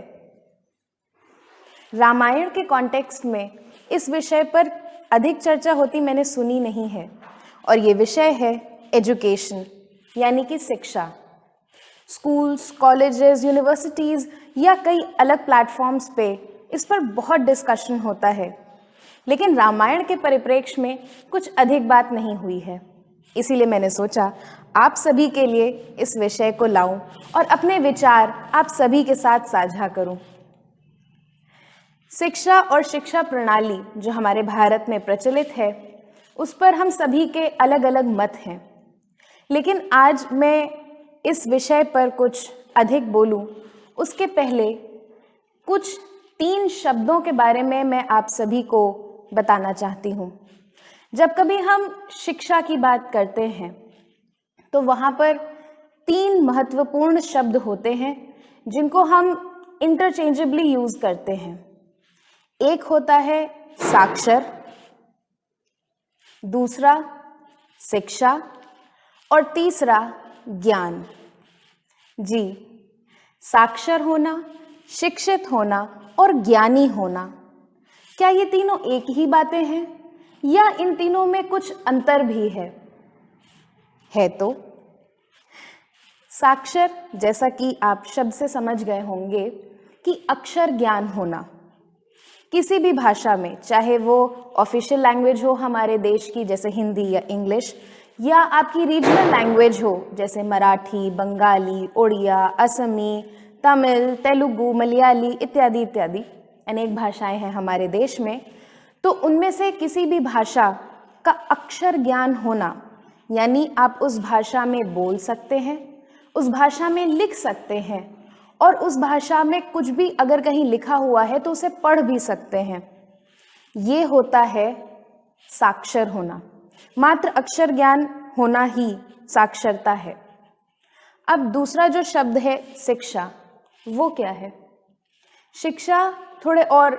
Speaker 1: रामायण के कॉन्टेक्स्ट में इस विषय पर अधिक चर्चा होती मैंने सुनी नहीं है और ये विषय है एजुकेशन यानी कि शिक्षा। स्कूल्स, कॉलेजेस, यूनिवर्सिटीज़ या कई अलग प्लेटफॉर्म्स पे इस पर बहुत डिस्कशन होता है, लेकिन रामायण के परिप्रेक्ष्य में कुछ अधिक बात नहीं हुई है। इसीलिए मैंने सोचा आप सभी के लिए इस विषय को लाऊं और अपने विचार आप सभी के साथ साझा करूं। शिक्षा और शिक्षा प्रणाली जो हमारे भारत में प्रचलित है उस पर हम सभी के अलग अलग मत हैं, लेकिन आज मैं इस विषय पर कुछ अधिक बोलूं उसके पहले कुछ 3 शब्दों के बारे में मैं आप सभी को बताना चाहती हूं। जब कभी हम शिक्षा की बात करते हैं तो वहाँ पर 3 महत्वपूर्ण शब्द होते हैं जिनको हम इंटरचेंजेबली यूज करते हैं। एक होता है साक्षर, दूसरा शिक्षा और तीसरा ज्ञान। जी, साक्षर होना, शिक्षित होना और ज्ञानी होना, क्या ये तीनों एक ही बातें हैं या इन तीनों में कुछ अंतर भी है तो साक्षर, जैसा कि आप शब्द से समझ गए होंगे कि अक्षर ज्ञान होना। किसी भी भाषा में, चाहे वो ऑफिशियल लैंग्वेज हो हमारे देश की जैसे हिंदी या इंग्लिश, या आपकी रीजनल लैंग्वेज हो जैसे मराठी, बंगाली, उड़िया, असमी, तमिल, तेलुगु, मलयाली इत्यादि इत्यादि अनेक भाषाएं हैं हमारे देश में, तो उनमें से किसी भी भाषा का अक्षर ज्ञान होना, यानी आप उस भाषा में बोल सकते हैं, उस भाषा में लिख सकते हैं और उस भाषा में कुछ भी अगर कहीं लिखा हुआ है तो उसे पढ़ भी सकते हैं। ये होता है साक्षर होना। मात्र अक्षर ज्ञान होना ही साक्षरता है। अब दूसरा जो शब्द है शिक्षा, वो क्या है? शिक्षा थोड़े और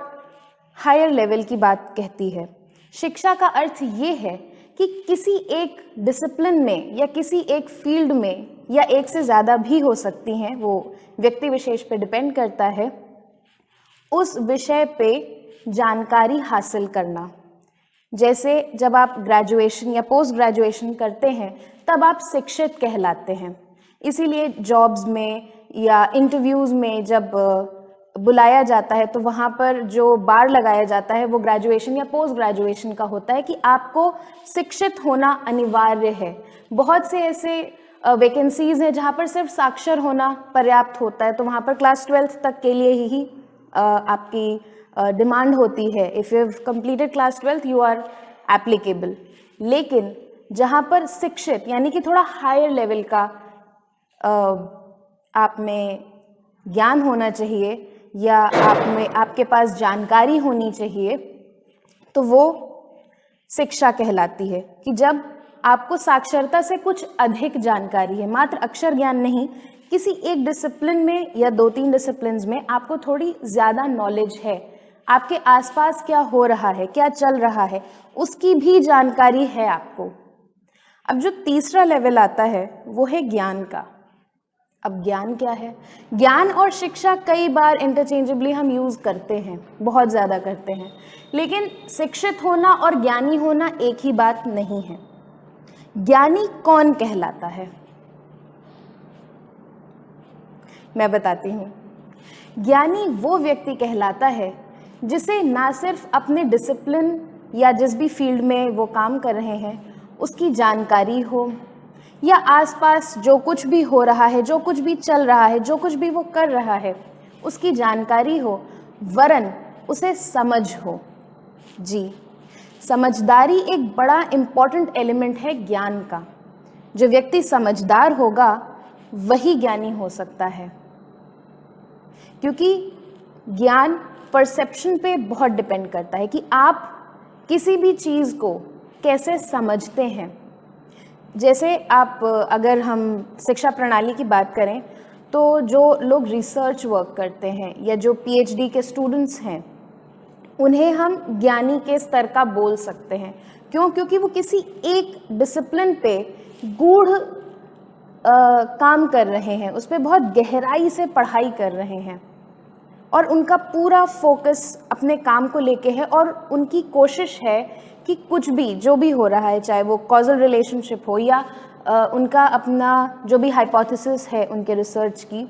Speaker 1: हायर लेवल की बात कहती है। शिक्षा का अर्थ ये है कि किसी एक डिसिप्लिन में या किसी एक फील्ड में, या एक से ज़्यादा भी हो सकती हैं, वो व्यक्ति विशेष पे डिपेंड करता है, उस विषय पे जानकारी हासिल करना। जैसे जब आप ग्रेजुएशन या पोस्ट ग्रेजुएशन करते हैं तब आप शिक्षित कहलाते हैं। इसीलिए जॉब्स में या इंटरव्यूज़ में जब बुलाया जाता है तो वहाँ पर जो बार लगाया जाता है वो ग्रेजुएशन या पोस्ट ग्रेजुएशन का होता है कि आपको शिक्षित होना अनिवार्य है। बहुत से ऐसे वैकेंसीज़ हैं जहाँ पर सिर्फ साक्षर होना पर्याप्त होता है, तो वहाँ पर क्लास 12th तक के लिए ही आपकी डिमांड होती है। If you have completed class 12th you are applicable. लेकिन जहाँ पर शिक्षित यानी कि थोड़ा हायर लेवल का आप में ज्ञान होना चाहिए या आप में आपके पास जानकारी होनी चाहिए, तो वो शिक्षा कहलाती है। कि जब आपको साक्षरता से कुछ अधिक जानकारी है, मात्र अक्षर ज्ञान नहीं, किसी एक डिसिप्लिन में या 2-3 डिसिप्लिन्स में आपको थोड़ी ज़्यादा नॉलेज है, आपके आसपास क्या हो रहा है, क्या चल रहा है, उसकी भी जानकारी है आपको। अब जो तीसरा लेवल आता है वो है ज्ञान का। अब ज्ञान क्या है? ज्ञान और शिक्षा कई बार इंटरचेंजेबली हम यूज़ करते हैं, बहुत ज़्यादा करते हैं, लेकिन शिक्षित होना और ज्ञानी होना एक ही बात नहीं है। ज्ञानी कौन कहलाता है? मैं बताती हूँ। ज्ञानी वो व्यक्ति कहलाता है जिसे ना सिर्फ अपने डिसिप्लिन या जिस भी फील्ड में वो काम कर रहे हैं उसकी जानकारी हो, या आसपास जो कुछ भी हो रहा है, जो कुछ भी चल रहा है, जो कुछ भी वो कर रहा है उसकी जानकारी हो, वरन उसे समझ हो। जी, समझदारी एक बड़ा इम्पॉर्टेंट एलिमेंट है ज्ञान का। जो व्यक्ति समझदार होगा वही ज्ञानी हो सकता है, क्योंकि ज्ञान परसेप्शन पे बहुत डिपेंड करता है कि आप किसी भी चीज़ को कैसे समझते हैं। जैसे आप अगर हम शिक्षा प्रणाली की बात करें तो जो लोग रिसर्च वर्क करते हैं या जो पीएचडी के स्टूडेंट्स हैं उन्हें हम ज्ञानी के स्तर का बोल सकते हैं। क्यों? क्योंकि वो किसी एक डिसिप्लिन पे गूढ़ काम कर रहे हैं, उस पर बहुत गहराई से पढ़ाई कर रहे हैं और उनका पूरा फोकस अपने काम को लेके है और उनकी कोशिश है कि कुछ भी जो भी हो रहा है, चाहे वो कॉजल रिलेशनशिप हो या उनका अपना जो भी हाइपोथेसिस है उनके रिसर्च की,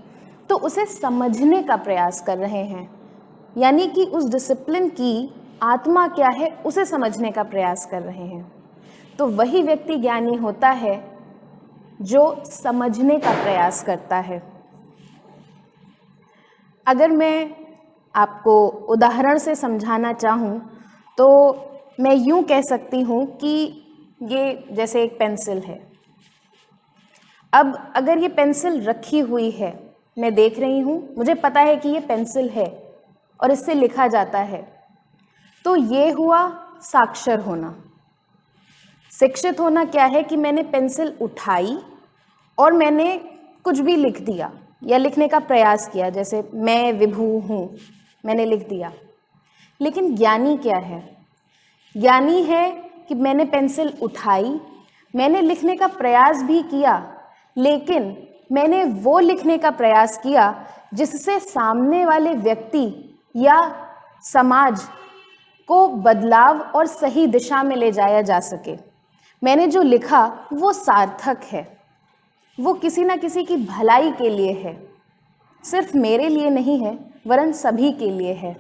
Speaker 1: तो उसे समझने का प्रयास कर रहे हैं। यानी कि उस डिसिप्लिन की आत्मा क्या है उसे समझने का प्रयास कर रहे हैं। तो वही व्यक्ति ज्ञानी होता है जो समझने का प्रयास करता है। अगर मैं आपको उदाहरण से समझाना चाहूँ तो मैं यूँ कह सकती हूँ कि ये जैसे एक पेंसिल है। अब अगर ये पेंसिल रखी हुई है, मैं देख रही हूँ, मुझे पता है कि ये पेंसिल है और इससे लिखा जाता है, तो ये हुआ साक्षर होना। शिक्षित होना क्या है कि मैंने पेंसिल उठाई और मैंने कुछ भी लिख दिया या लिखने का प्रयास किया, जैसे मैं विभू हूँ, मैंने लिख दिया। लेकिन ज्ञानी क्या है? ज्ञानी है कि मैंने पेंसिल उठाई, मैंने लिखने का प्रयास भी किया, लेकिन मैंने वो लिखने का प्रयास किया जिससे सामने वाले व्यक्ति या समाज को बदलाव और सही दिशा में ले जाया जा सके। मैंने जो लिखा वो सार्थक है, वो किसी ना किसी की भलाई के लिए है, सिर्फ मेरे लिए नहीं है वरन सभी के लिए है।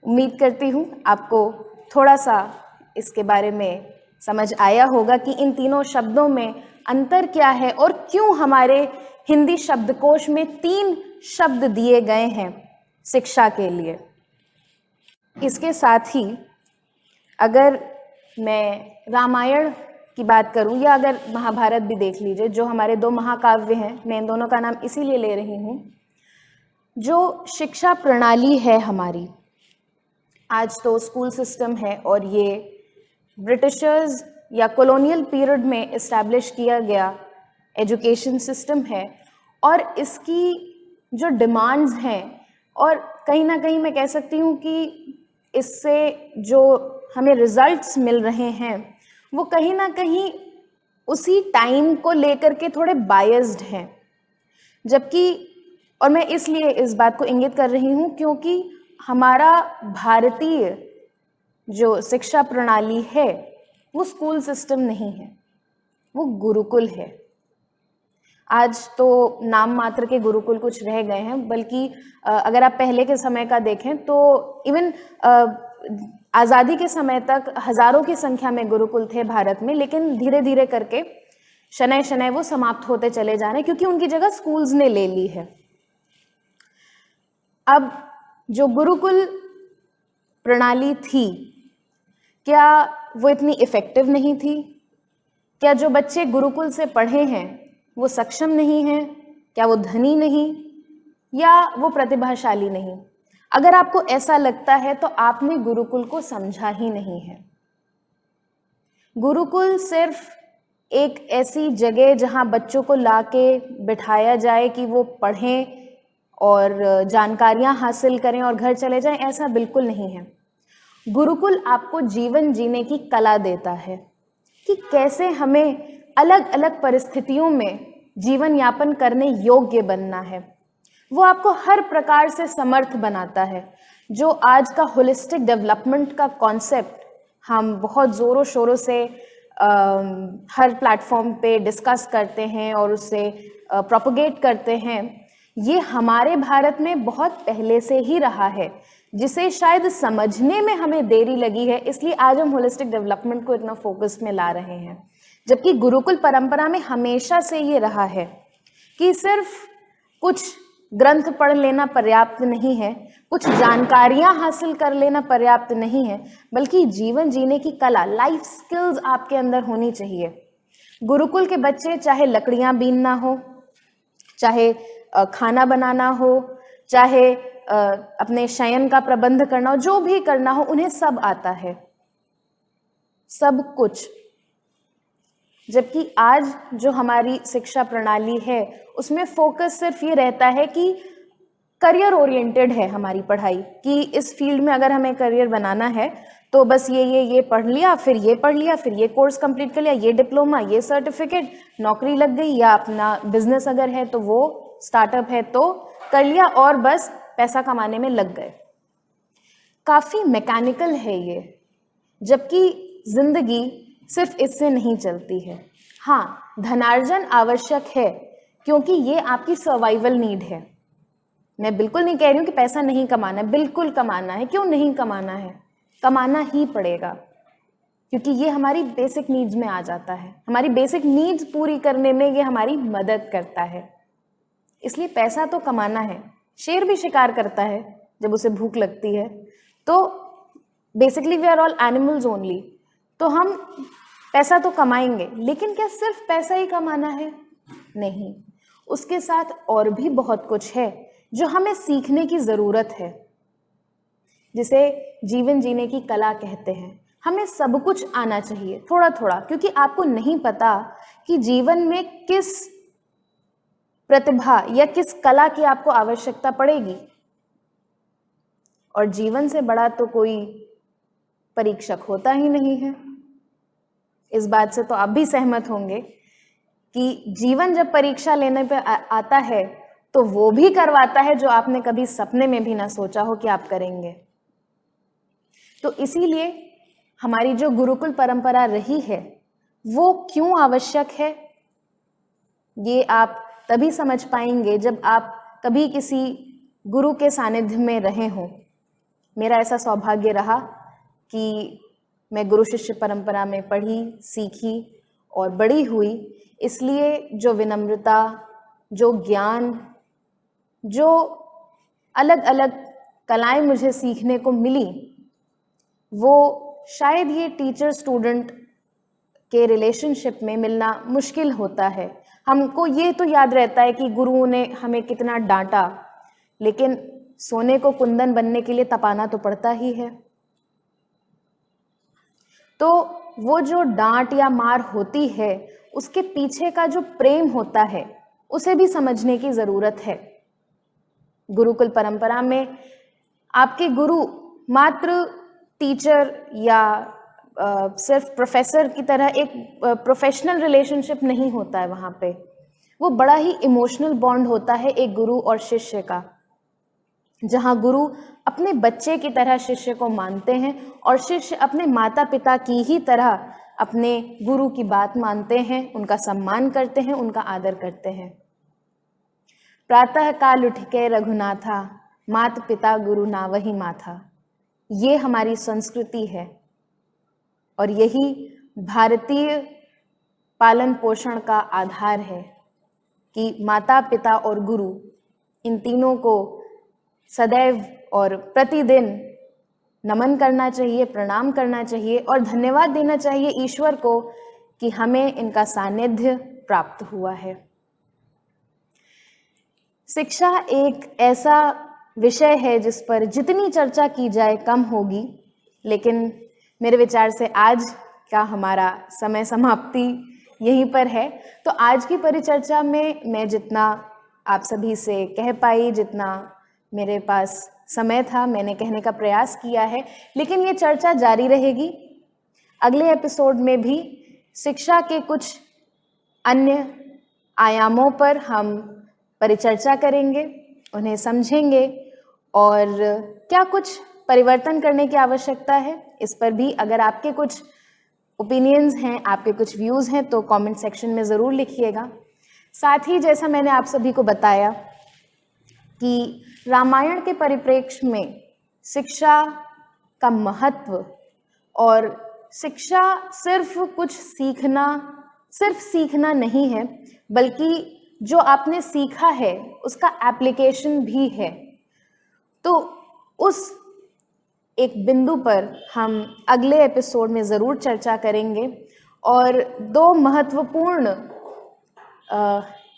Speaker 1: उम्मीद करती हूँ आपको थोड़ा सा इसके बारे में समझ आया होगा कि इन तीनों शब्दों में अंतर क्या है और क्यों हमारे हिंदी शब्दकोश में 3 शब्द दिए गए हैं शिक्षा के लिए। इसके साथ ही अगर मैं रामायण की बात करूं या अगर महाभारत भी देख लीजिए, जो हमारे 2 महाकाव्य हैं, मैं इन दोनों का नाम इसीलिए ले रही हूं। जो शिक्षा प्रणाली है हमारी, आज तो स्कूल सिस्टम है और ये ब्रिटिशर्स या कॉलोनियल पीरियड में इस्टेब्लिश किया गया एजुकेशन सिस्टम है और इसकी जो डिमांड्स हैं, और कहीं ना कहीं मैं कह सकती हूँ कि इससे जो हमें रिजल्ट्स मिल रहे हैं वो कहीं ना कहीं उसी टाइम को लेकर के थोड़े बायस्ड हैं। जबकि, और मैं इसलिए इस बात को इंगित कर रही हूँ क्योंकि हमारा भारतीय जो शिक्षा प्रणाली है वो स्कूल सिस्टम नहीं है, वो गुरुकुल है। आज तो नाम मात्र के गुरुकुल कुछ रह गए हैं, बल्कि अगर आप पहले के समय का देखें तो इवन आज़ादी के समय तक हजारों की संख्या में गुरुकुल थे भारत में, लेकिन धीरे धीरे करके शनय शनय वो समाप्त होते चले जा रहे हैं क्योंकि उनकी जगह स्कूल्स ने ले ली है। अब जो गुरुकुल प्रणाली थी, क्या वो इतनी इफेक्टिव नहीं थी? क्या जो बच्चे गुरुकुल से पढ़े हैं वो सक्षम नहीं हैं? क्या वो धनी नहीं, या वो प्रतिभाशाली नहीं? अगर आपको ऐसा लगता है तो आपने गुरुकुल को समझा ही नहीं है। गुरुकुल सिर्फ एक ऐसी जगह जहां बच्चों को लाके बिठाया जाए कि वो पढ़ें और जानकारियां हासिल करें और घर चले जाएं, ऐसा बिल्कुल नहीं है। गुरुकुल आपको जीवन जीने की कला देता है कि कैसे हमें अलग अलग परिस्थितियों में जीवन यापन करने योग्य बनना है। वो आपको हर प्रकार से समर्थ बनाता है। जो आज का होलिस्टिक डेवलपमेंट का कॉन्सेप्ट हम बहुत ज़ोरों शोरों से हर प्लेटफॉर्म पे डिस्कस करते हैं और उससे प्रोपोगेट करते हैं, ये हमारे भारत में बहुत पहले से ही रहा है, जिसे शायद समझने में हमें देरी लगी है, इसलिए आज हम होलिस्टिक डेवलपमेंट को इतना फोकस में ला रहे हैं। जबकि गुरुकुल परंपरा में हमेशा से ये रहा है कि सिर्फ कुछ ग्रंथ पढ़ लेना पर्याप्त नहीं है, कुछ जानकारियां हासिल कर लेना पर्याप्त नहीं है, बल्कि जीवन जीने की कला, लाइफ स्किल्स आपके अंदर होनी चाहिए। गुरुकुल के बच्चे चाहे लकड़ियां बीनना हो, चाहे खाना बनाना हो, चाहे अपने शयन का प्रबंध करना हो, जो भी करना हो, उन्हें सब आता है, सब कुछ। जबकि आज जो हमारी शिक्षा प्रणाली है उसमें फोकस सिर्फ ये रहता है कि करियर ओरिएंटेड है हमारी पढ़ाई, कि इस फील्ड में अगर हमें करियर बनाना है तो बस ये पढ़ लिया, फिर ये पढ़ लिया, फिर ये कोर्स कंप्लीट कर लिया, ये डिप्लोमा, ये सर्टिफिकेट, नौकरी लग गई, या अपना बिजनेस अगर है तो वो स्टार्टअप है तो कर लिया और बस पैसा कमाने में लग गए। काफ़ी मैकेनिकल है ये, जबकि जिंदगी सिर्फ इससे नहीं चलती है। हाँ, धनार्जन आवश्यक है क्योंकि ये आपकी सर्वाइवल नीड है। मैं बिल्कुल नहीं कह रही हूँ कि पैसा नहीं कमाना है, बिल्कुल कमाना है। क्यों नहीं कमाना है? कमाना ही पड़ेगा क्योंकि ये हमारी बेसिक नीड्स में आ जाता है। हमारी बेसिक नीड्स पूरी करने में ये हमारी मदद करता है, इसलिए पैसा तो कमाना है। शेर भी शिकार करता है जब उसे भूख लगती है। तो basically we are all animals only. तो हम पैसा तो कमाएंगे, लेकिन क्या सिर्फ पैसा ही कमाना है? नहीं, उसके साथ और भी बहुत कुछ है जो हमें सीखने की ज़रूरत है, जिसे जीवन जीने की कला कहते हैं। हमें सब कुछ आना चाहिए थोड़ा थोड़ा, क्योंकि आपको नहीं पता कि जीवन में किस प्रतिभा या किस कला की आपको आवश्यकता पड़ेगी। और जीवन से बड़ा तो कोई परीक्षक होता ही नहीं है। इस बात से तो आप भी सहमत होंगे कि जीवन जब परीक्षा लेने पे आता है तो वो भी करवाता है जो आपने कभी सपने में भी ना सोचा हो कि आप करेंगे। तो इसीलिए हमारी जो गुरुकुल परंपरा रही है वो क्यों आवश्यक है, ये आप तभी समझ पाएंगे जब आप कभी किसी गुरु के सानिध्य में रहे हों। मेरा ऐसा सौभाग्य रहा कि मैं गुरु शिष्य परंपरा में पढ़ी, सीखी और बड़ी हुई, इसलिए जो विनम्रता, जो ज्ञान, जो अलग अलग कलाएं मुझे सीखने को मिली, वो शायद ये टीचर स्टूडेंट के रिलेशनशिप में मिलना मुश्किल होता है। हमको ये तो याद रहता है कि गुरुओं ने हमें कितना डांटा, लेकिन सोने को कुंदन बनने के लिए तपाना तो पड़ता ही है। तो वो जो डांट या मार होती है उसके पीछे का जो प्रेम होता है उसे भी समझने की ज़रूरत है। गुरुकुल परंपरा में आपके गुरु मात्र टीचर या सिर्फ प्रोफेसर की तरह एक प्रोफेशनल रिलेशनशिप नहीं होता है। वहाँ पे वो बड़ा ही इमोशनल बॉन्ड होता है एक गुरु और शिष्य का, जहाँ गुरु अपने बच्चे की तरह शिष्य को मानते हैं और शिष्य अपने माता पिता की ही तरह अपने गुरु की बात मानते हैं, उनका सम्मान करते हैं, उनका आदर करते हैं। प्रातः काल उठ के रघुनाथा, मात पिता गुरु नावहि माथा, ये हमारी संस्कृति है और यही भारतीय पालन पोषण का आधार है कि माता पिता और गुरु इन तीनों को सदैव और प्रतिदिन नमन करना चाहिए, प्रणाम करना चाहिए और धन्यवाद देना चाहिए ईश्वर को कि हमें इनका सानिध्य प्राप्त हुआ है। शिक्षा एक ऐसा विषय है जिस पर जितनी चर्चा की जाए कम होगी, लेकिन मेरे विचार से आज का हमारा समय समाप्ति यहीं पर है। तो आज की परिचर्चा में मैं जितना आप सभी से कह पाई, जितना मेरे पास समय था, मैंने कहने का प्रयास किया है, लेकिन ये चर्चा जारी रहेगी। अगले एपिसोड में भी शिक्षा के कुछ अन्य आयामों पर हम परिचर्चा करेंगे, उन्हें समझेंगे और क्या कुछ परिवर्तन करने की आवश्यकता है इस पर भी अगर आपके कुछ ओपिनियंस हैं, आपके कुछ व्यूज़ हैं तो कमेंट सेक्शन में ज़रूर लिखिएगा। साथ ही जैसा मैंने आप सभी को बताया कि रामायण के परिप्रेक्ष्य में शिक्षा का महत्व और शिक्षा सिर्फ सीखना नहीं है, बल्कि जो आपने सीखा है उसका एप्लीकेशन भी है। तो उस एक बिंदु पर हम अगले एपिसोड में ज़रूर चर्चा करेंगे और दो महत्वपूर्ण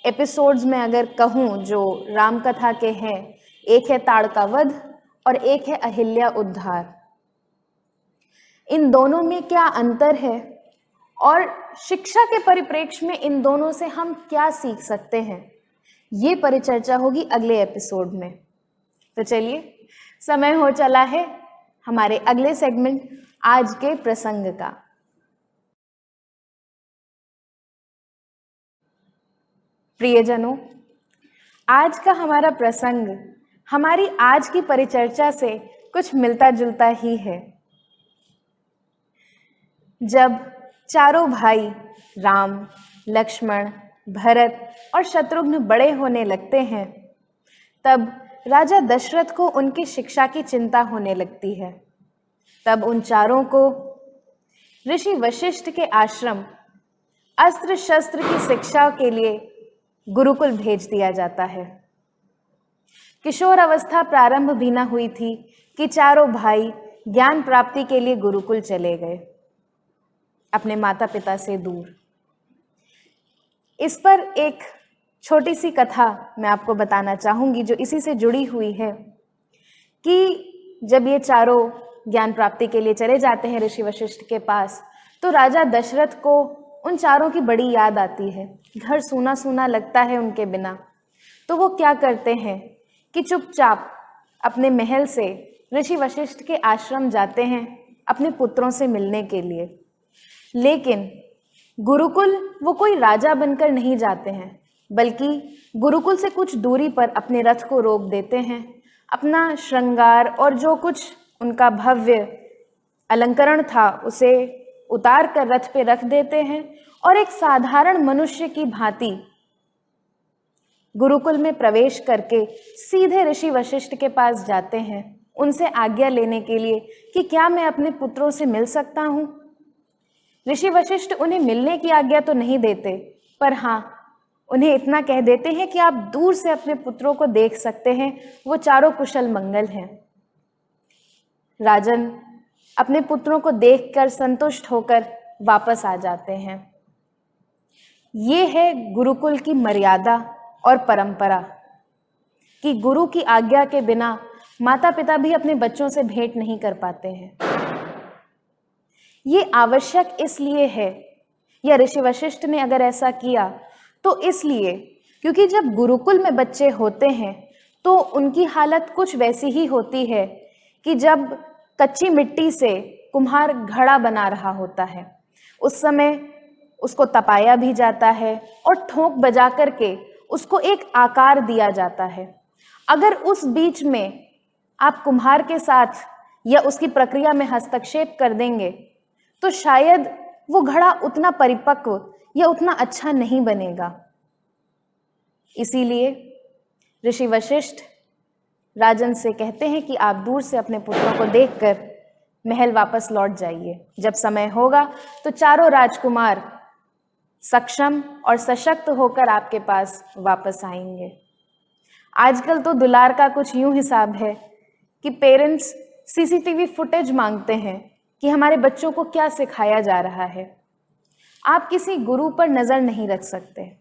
Speaker 1: एपिसोड्स में अगर कहूँ जो राम कथा के हैं, एक है ताड़का वध और एक है अहिल्या उद्धार। इन दोनों में क्या अंतर है और शिक्षा के परिप्रेक्ष्य में इन दोनों से हम क्या सीख सकते हैं, ये परिचर्चा होगी अगले एपिसोड में। तो चलिए, समय हो चला है हमारे अगले सेगमेंट आज के प्रसंग का। प्रियजनों, आज का हमारा प्रसंग हमारी आज की परिचर्चा से कुछ मिलता जुलता ही है। जब चारों भाई राम, लक्ष्मण, भरत और शत्रुघ्न बड़े होने लगते हैं, तब राजा दशरथ को उनकी शिक्षा की चिंता होने लगती है। तब उन चारों को ऋषि वशिष्ठ के आश्रम अस्त्र शस्त्र की शिक्षा के लिए गुरुकुल भेज दिया जाता है। किशोर अवस्था प्रारंभ भी न हुई थी कि चारों भाई ज्ञान प्राप्ति के लिए गुरुकुल चले गए, अपने माता पिता से दूर। इस पर एक छोटी सी कथा मैं आपको बताना चाहूँगी जो इसी से जुड़ी हुई है कि जब ये चारों ज्ञान प्राप्ति के लिए चले जाते हैं ऋषि वशिष्ठ के पास, तो राजा दशरथ को उन चारों की बड़ी याद आती है। घर सूना सूना लगता है उनके बिना। तो वो क्या करते हैं कि चुपचाप अपने महल से ऋषि वशिष्ठ के आश्रम जाते हैं अपने पुत्रों से मिलने के लिए। लेकिन गुरुकुल वो कोई राजा बनकर नहीं जाते हैं, बल्कि गुरुकुल से कुछ दूरी पर अपने रथ को रोक देते हैं, अपना श्रृंगार और जो कुछ उनका भव्य अलंकरण था उसे उतार कर रथ पे रख देते हैं और एक साधारण मनुष्य की भांति गुरुकुल में प्रवेश करके सीधे ऋषि वशिष्ठ के पास जाते हैं, उनसे आज्ञा लेने के लिए कि क्या मैं अपने पुत्रों से मिल सकता हूँ। ऋषि वशिष्ठ उन्हें मिलने की आज्ञा तो नहीं देते, पर हाँ, उन्हें इतना कह देते हैं कि आप दूर से अपने पुत्रों को देख सकते हैं, वो चारों कुशल मंगल हैं। राजन अपने पुत्रों को देखकर संतुष्ट होकर वापस आ जाते हैं। ये है गुरुकुल की मर्यादा और परंपरा कि गुरु की आज्ञा के बिना माता पिता भी अपने बच्चों से भेंट नहीं कर पाते हैं। ये आवश्यक इसलिए है या ऋषि वशिष्ठ ने अगर ऐसा किया तो इसलिए क्योंकि जब गुरुकुल में बच्चे होते हैं तो उनकी हालत कुछ वैसी ही होती है कि जब कच्ची मिट्टी से कुम्हार घड़ा बना रहा होता है, उस समय उसको तपाया भी जाता है और ठोंक बजा करके उसको एक आकार दिया जाता है। अगर उस बीच में आप कुम्हार के साथ या उसकी प्रक्रिया में हस्तक्षेप कर देंगे तो शायद वो घड़ा उतना परिपक्व या उतना अच्छा नहीं बनेगा। इसीलिए ऋषि वशिष्ठ राजन से कहते हैं कि आप दूर से अपने पुत्रों को देखकर महल वापस लौट जाइए। जब समय होगा तो चारों राजकुमार सक्षम और सशक्त होकर आपके पास वापस आएंगे। आजकल तो दुलार का कुछ यूं हिसाब है कि पेरेंट्स सीसीटीवी फुटेज मांगते हैं कि हमारे बच्चों को क्या सिखाया जा रहा है। आप किसी गुरु पर नजर नहीं रख सकते,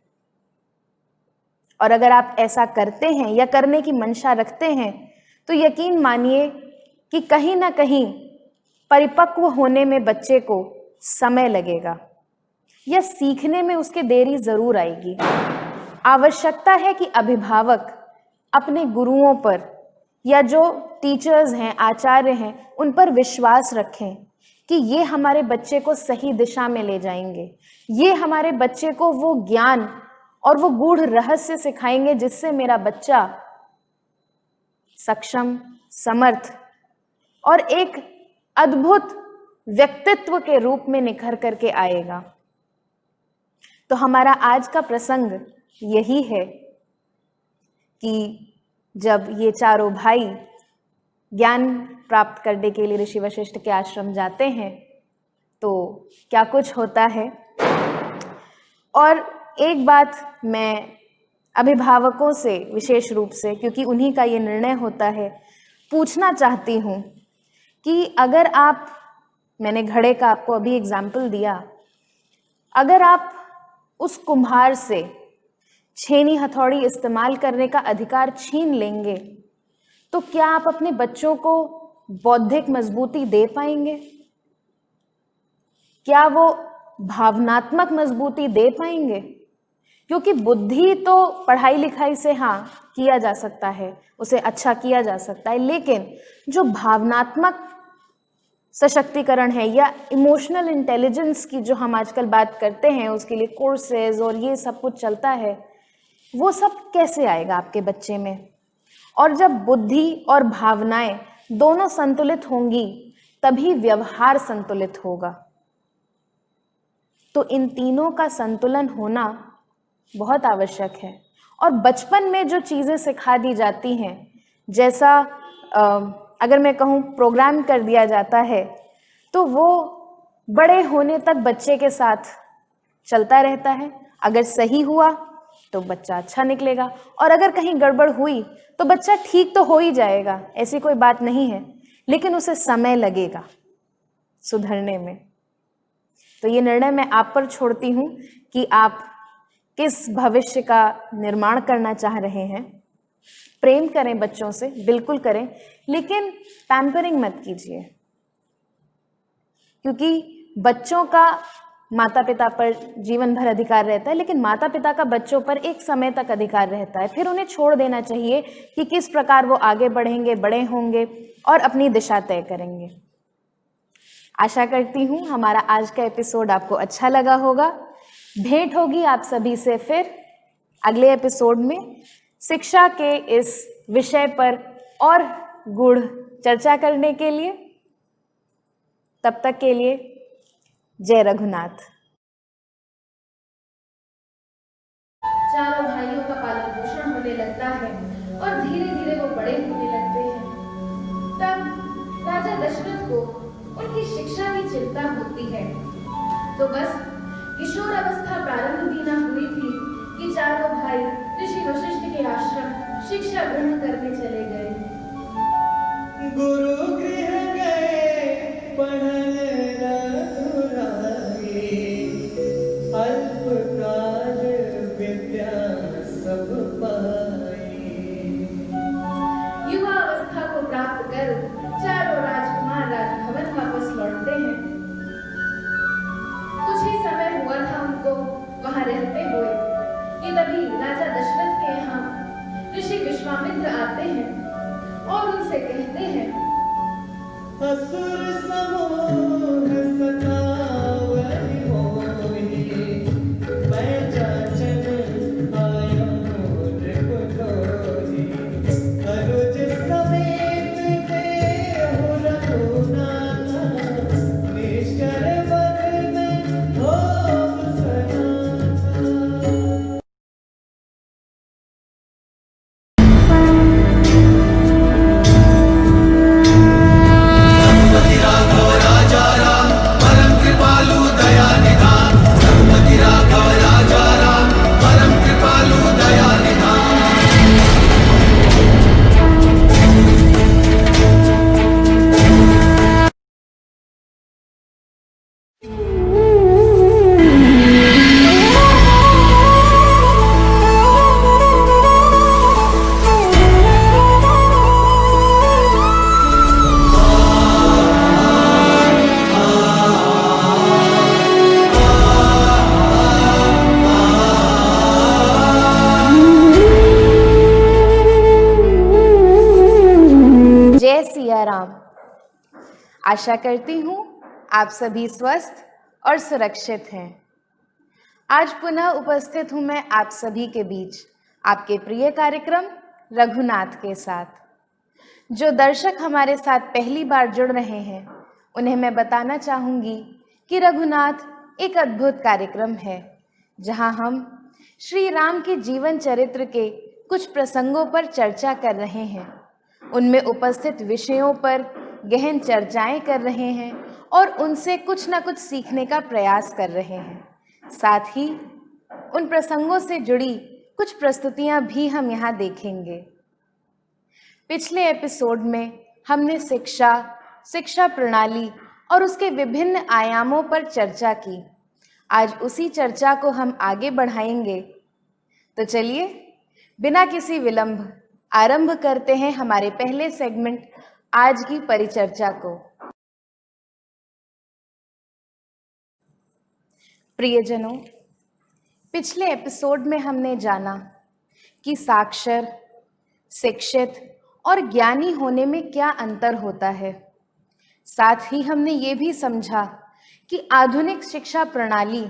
Speaker 1: और अगर आप ऐसा करते हैं या करने की मंशा रखते हैं तो यकीन मानिए कि कहीं ना कहीं परिपक्व होने में बच्चे को समय लगेगा या सीखने में उसके देरी जरूर आएगी। आवश्यकता है कि अभिभावक अपने गुरुओं पर या जो टीचर्स हैं, आचार्य हैं, उन पर विश्वास रखें कि ये हमारे बच्चे को सही दिशा में ले जाएंगे, ये हमारे बच्चे को वो ज्ञान और वो गूढ़ रहस्य सिखाएंगे जिससे मेरा बच्चा सक्षम, समर्थ और एक अद्भुत व्यक्तित्व के रूप में निखर करके आएगा। तो हमारा आज का प्रसंग यही है कि जब ये चारों भाई ज्ञान प्राप्त करने के लिए ऋषि वशिष्ठ के आश्रम जाते हैं तो क्या कुछ होता है। और एक बात मैं अभिभावकों से विशेष रूप से, क्योंकि उन्हीं का ये निर्णय होता है, पूछना चाहती हूँ कि अगर आप, मैंने घड़े का आपको अभी एग्जाम्पल दिया, अगर आप उस कुम्हार से छेनी हथौड़ी इस्तेमाल करने का अधिकार छीन लेंगे तो क्या आप अपने बच्चों को बौद्धिक मजबूती दे पाएंगे? क्या वो भावनात्मक मजबूती दे पाएंगे? क्योंकि बुद्धि तो पढ़ाई लिखाई से हाँ किया जा सकता है, उसे अच्छा किया जा सकता है, लेकिन जो भावनात्मक सशक्तिकरण है या इमोशनल इंटेलिजेंस की जो हम आजकल बात करते हैं, उसके लिए कोर्सेज और ये सब कुछ चलता है, वो सब कैसे आएगा आपके बच्चे में? और जब बुद्धि और भावनाएं दोनों संतुलित होंगी तभी व्यवहार संतुलित होगा। तो इन तीनों का संतुलन होना बहुत आवश्यक है। और बचपन में जो चीज़ें सिखा दी जाती हैं, जैसा अगर मैं कहूँ प्रोग्राम कर दिया जाता है, तो वो बड़े होने तक बच्चे के साथ चलता रहता है। अगर सही हुआ तो बच्चा अच्छा निकलेगा, और अगर कहीं गड़बड़ हुई तो बच्चा ठीक तो हो ही जाएगा, ऐसी कोई बात नहीं है, लेकिन उसे समय लगेगा सुधरने में। तो ये निर्णय मैं आप पर छोड़ती हूँ कि आप किस भविष्य का निर्माण करना चाह रहे हैं। प्रेम करें बच्चों से, बिल्कुल करें, लेकिन पैम्परिंग मत कीजिए, क्योंकि बच्चों का माता पिता पर जीवन भर अधिकार रहता है, लेकिन माता पिता का बच्चों पर एक समय तक अधिकार रहता है। फिर उन्हें छोड़ देना चाहिए कि किस प्रकार वो आगे बढ़ेंगे, बड़े होंगे और अपनी दिशा तय करेंगे। आशा करती हूँ हमारा आज का एपिसोड आपको अच्छा लगा होगा। भेंट होगी आप सभी से फिर अगले एपिसोड में शिक्षा के इस विषय पर और गूढ़ चर्चा करने के लिए। तब तक के लिए जय रघुनाथ।
Speaker 3: चारों भाइयों का पालन पोषण होने लगता है और धीरे धीरे वो बड़े होने लगते हैं। तब राजा दशरथ को उनकी शिक्षा की चिंता होती है। तो बस किशोर अवस्था प्रारंभ भी न हुई थी कि चारों भाई ऋषि वशिष्ठ के आश्रम शिक्षा ग्रहण करने चले गए।
Speaker 2: गुरु गृह गए पढ़न रघुराई, अल्प काल विद्या सब पाई।
Speaker 3: युवा अवस्था को प्राप्त कर चारों राजकुमार राजभवन वापस लौटते हैं। कुछ ही समय हुआ था वहां रहते हुए कि तभी राजा दशरथ के यहाँ ऋषि विश्वामित्र आते हैं और उनसे कहते हैं,
Speaker 2: असुर समूह सतावहि मोहि, मैं जाचन आया हूँ नृपतोहि। अनुज समेत देहु रघुनाथ, निश्चर मन में होव सनाथा।
Speaker 1: जय सिया राम। आशा करती हूँ आप सभी स्वस्थ और सुरक्षित हैं। आज पुनः उपस्थित हूँ मैं आप सभी के बीच आपके प्रिय कार्यक्रम रघुनाथ के साथ। जो दर्शक हमारे साथ पहली बार जुड़ रहे हैं उन्हें मैं बताना चाहूँगी कि रघुनाथ एक अद्भुत कार्यक्रम है जहाँ हम श्री राम के जीवन चरित्र के कुछ प्रसंगों पर चर्चा कर रहे हैं, उनमें उपस्थित विषयों पर गहन चर्चाएं कर रहे हैं और उनसे कुछ न कुछ सीखने का प्रयास कर रहे हैं। साथ ही उन प्रसंगों से जुड़ी कुछ प्रस्तुतियां भी हम यहाँ देखेंगे। पिछले एपिसोड में हमने शिक्षा प्रणाली और उसके विभिन्न आयामों पर चर्चा की। आज उसी चर्चा को हम आगे बढ़ाएंगे। तो चलिए बिना किसी विलंब आरंभ करते हैं हमारे पहले सेगमेंट आज की परिचर्चा को। प्रियजनों, पिछले एपिसोड में हमने जाना कि साक्षर, शिक्षित और ज्ञानी होने में क्या अंतर होता है। साथ ही हमने ये भी समझा कि आधुनिक शिक्षा प्रणाली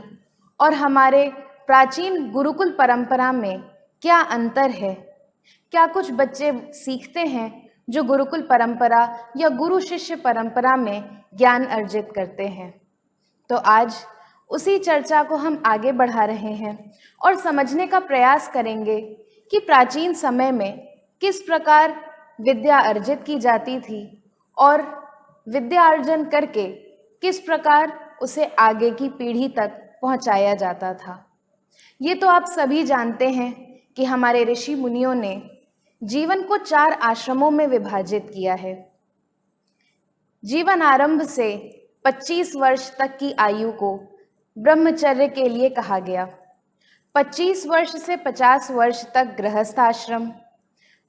Speaker 1: और हमारे प्राचीन गुरुकुल परंपरा में क्या अंतर है। क्या कुछ बच्चे सीखते हैं जो गुरुकुल परंपरा या गुरु शिष्य परंपरा में ज्ञान अर्जित करते हैं। तो आज उसी चर्चा को हम आगे बढ़ा रहे हैं और समझने का प्रयास करेंगे कि प्राचीन समय में किस प्रकार विद्या अर्जित की जाती थी और विद्या अर्जन करके किस प्रकार उसे आगे की पीढ़ी तक पहुंचाया जाता था। ये तो आप सभी जानते हैं कि हमारे ऋषि मुनियों ने जीवन को 4 आश्रमों में विभाजित किया है। जीवन आरंभ से 25 वर्ष तक की आयु को ब्रह्मचर्य के लिए कहा गया। 25 वर्ष से 50 वर्ष तक गृहस्थ आश्रम,